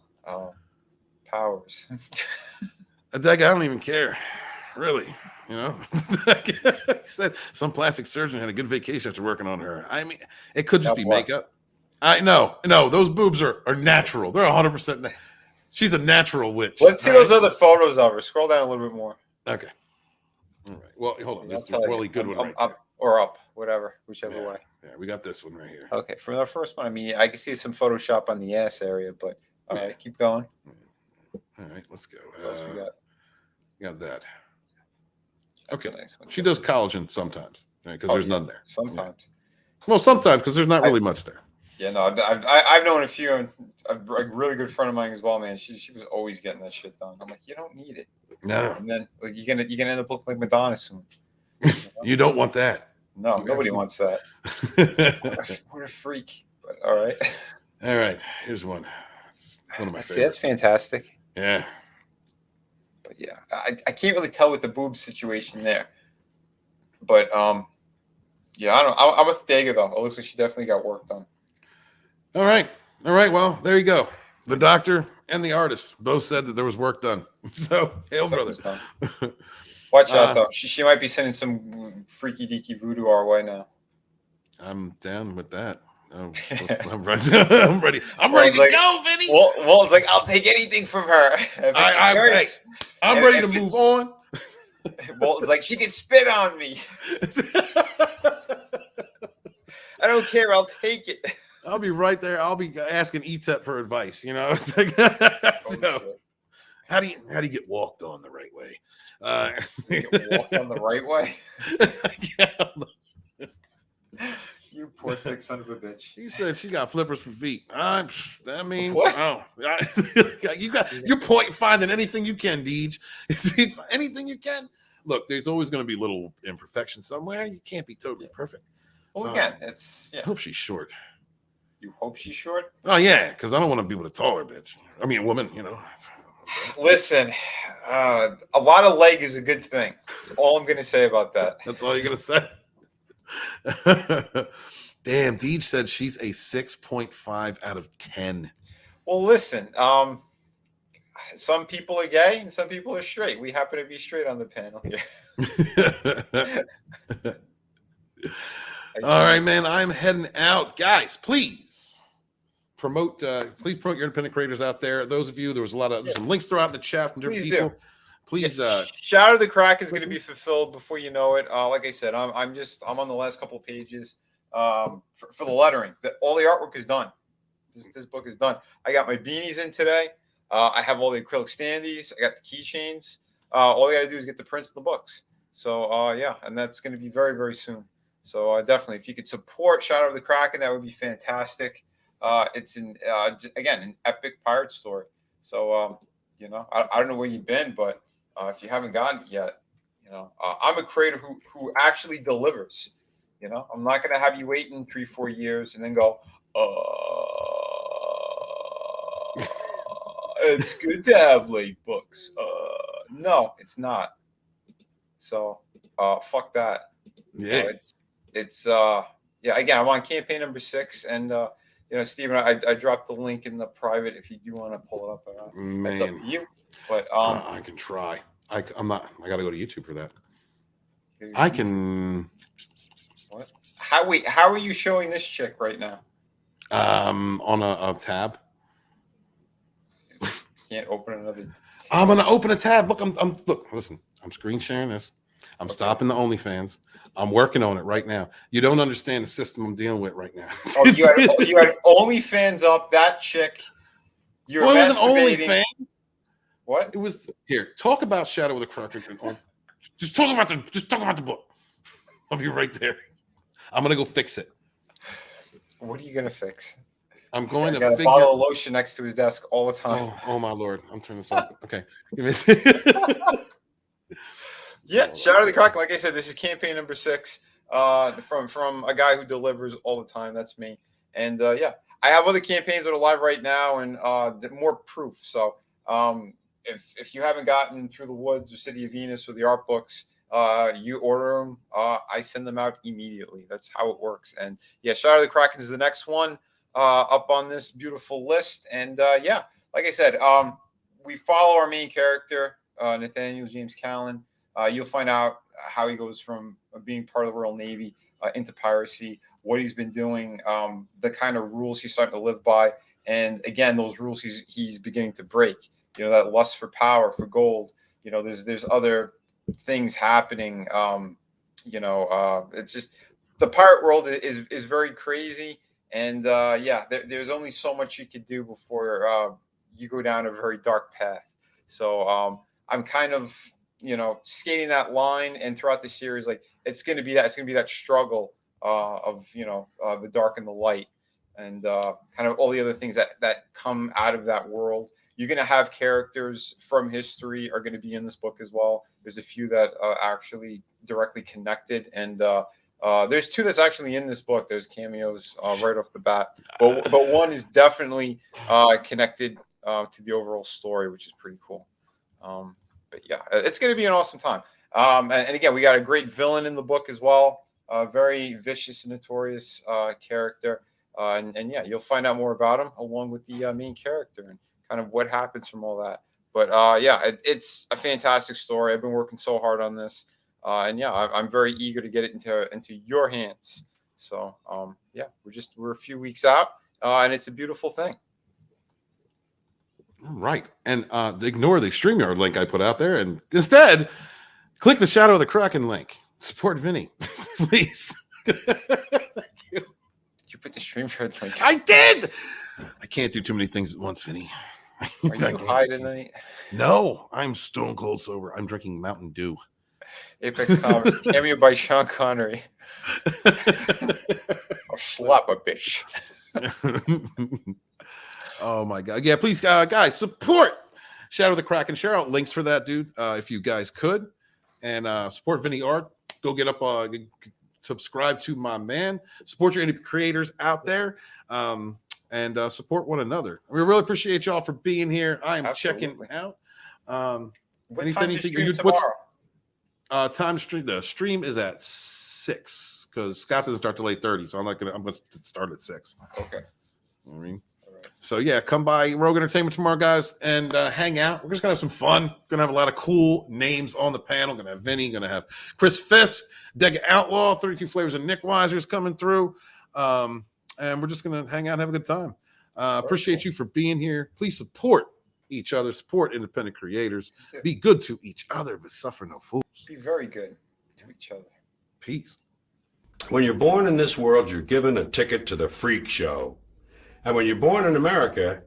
powers. I don't even care, really. Said some plastic surgeon had a good vacation after working on her. I mean, it could just be makeup. I know. No, those boobs are natural. They're 100%. She's a natural witch. Let's see those other photos of her. Scroll down a little bit more. Okay. All right. Well, hold on. This is a really good one right there. Or up, whatever, whichever way. Yeah, we got this one right here. Okay, for the first one, I mean, I can see some Photoshop on the ass area, but all right, keep going. All right, let's go. What else we got? Got that. That's okay. A nice one. She does collagen sometimes, right? Because there's none there. Sometimes. Yeah. Well, sometimes because there's not really much there. Yeah, no, I've known a few, and a really good friend of mine as well, man. She was always getting that shit done. I'm like, you don't need it. No. And then like you're gonna end up looking like Madonna soon. You don't want that. No, nobody wants that. What a freak. But all right. All right. Here's one. One of my favorites. That's fantastic. Yeah. But yeah, I can't really tell with the boob situation there. But yeah, I don't know. I'm with Dega though. It looks like she definitely got work done. All right. Well, there you go. The doctor and the artist both said that there was work done. So, hail, brothers. Watch out, though. She might be sending some freaky deaky voodoo our way now. I'm down with that. Oh, I'm ready. I'm ready to go, Vinny. Well, it's like I'll take anything from her. I'm ready to move on. Well, it's like she can spit on me. I don't care. I'll take it. I'll be right there. I'll be asking ETEP for advice. It's like, how do you get walked on the right way? Walked on the right way. You poor sick son of a bitch. He said she got flippers for feet. I mean, what? Oh, you're finding anything you can, Deej. Anything you can. Look, there's always going to be little imperfections somewhere. You can't be totally perfect. Well, again, it's I hope she's short. You hope she's short? Oh yeah, because I don't want to be with a taller bitch. I mean, a woman, you know. Listen, a lot of leg is a good thing. That's all I'm going to say about that. That's all you're going to say? Damn, Deej said she's a 6.5 out of 10. Well, listen, some people are gay and some people are straight. We happen to be straight on the panel here. All right, man, I'm heading out. Guys, please promote your independent creators out there. Those of you, there's some links throughout in the chat from different people. Please, Shadow of the Kraken is going to be fulfilled before you know it. Like I said, I'm on the last couple of pages for the lettering. All the artwork is done. This book is done. I got my beanies in today. I have all the acrylic standees. I got the keychains. All I got to do is get the prints of the books. So yeah, and that's going to be very, very soon. So definitely, if you could support Shadow of the Kraken, that would be fantastic. It's again an epic pirate story. So you know, I don't know where you've been, but if you haven't gotten it yet, you know, I'm a creator who actually delivers. You know, I'm not going to have you waiting 3-4 years and then go, it's good to have late books. No, it's not. So fuck that. Yeah. It's yeah, again, I'm on campaign number 6, and you know, Steven, I dropped the link in the private if you do want to pull it up. It's up to you. But I can try. I'm not. I got to go to YouTube for that. I can. What? How are you showing this chick right now? On a tab. Can't open another. I'm gonna open a tab. Look, look. Listen, I'm screen sharing this. I'm stopping the OnlyFans. I'm working on it right now. You don't understand the system I'm dealing with right now. Oh, you had OnlyFans up. That chick. You're masturbating. What? It was here. Talk about Shadow of the Kraken. Just talk about the book. I'll be right there. I'm gonna go fix it. What are you gonna fix? I'm going to got a bottle of lotion next to his desk all the time. Oh my lord! I'm turning this off. Okay. Yeah, Shadow of the Kraken. Like I said, this is campaign number 6. From a guy who delivers all the time. That's me. And yeah, I have other campaigns that are live right now and more proof. So if you haven't gotten Through the Woods or City of Venus or the art books, you order them. I send them out immediately. That's how it works. And yeah, Shadow of the Kraken is the next one up on this beautiful list. And yeah, like I said, we follow our main character, Nathaniel James Callan. You'll find out how he goes from being part of the Royal Navy into piracy, what he's been doing, the kind of rules he's starting to live by, and again, those rules he's beginning to break. You know, that lust for power, for gold. You know, there's other things happening. You know, it's just the pirate world is very crazy, and yeah, there's only so much you could do before you go down a very dark path. So I'm kind of, you know, skating that line, and throughout the series, like it's going to be that struggle of, you know, the dark and the light, and kind of all the other things that come out of that world. You're going to have characters from history are going to be in this book as well. There's a few that are actually directly connected, and there's 2 that's actually in this book. There's cameos right off the bat, but one is definitely connected to the overall story, which is pretty cool. But yeah, it's going to be an awesome time. And again, we got a great villain in the book as well. Very vicious and notorious character. And yeah, you'll find out more about him along with the main character and kind of what happens from all that. But yeah, it's a fantastic story. I've been working so hard on this. And yeah, I'm very eager to get it into your hands. So yeah, we're a few weeks out, and it's a beautiful thing. All right. And ignore the StreamYard link I put out there, and instead click the Shadow of the Kraken link. Support Vinny, please. Thank you. Did you put the StreamYard link? I did. I can't do too many things at once, Vinny. Are you high tonight? No, I'm stone cold sober. I'm drinking Mountain Dew. Apex Comics, cameo by Sean Connery. slap a bitch. Oh my God. Yeah, please, guys, support Shadow the Kraken. Share out links for that, dude, if you guys could. And support Vinnieart. Go get up, subscribe to my man. Support your indie creators out there. And support one another. We really appreciate y'all for being here. I am checking out. Anything tomorrow? The stream is at 6 because Scott doesn't start till 8:30, so I'm gonna start at 6. Okay. You know what I mean? So yeah, come by Rogue Entertainment tomorrow, guys, and hang out. We're just gonna have some fun. Gonna have a lot of cool names on the panel. Gonna have Vinny. Gonna have Chris Fisk, Dega Outlaw, 32 Flavors, and Nick Weiser's coming through. And we're just gonna hang out and have a good time. Appreciate you for being here. Please support each other. Support independent creators. Be good to each other, but suffer no fools. Be very good to each other. Peace. When you're born in this world, you're given a ticket to the freak show. And when you're born in America,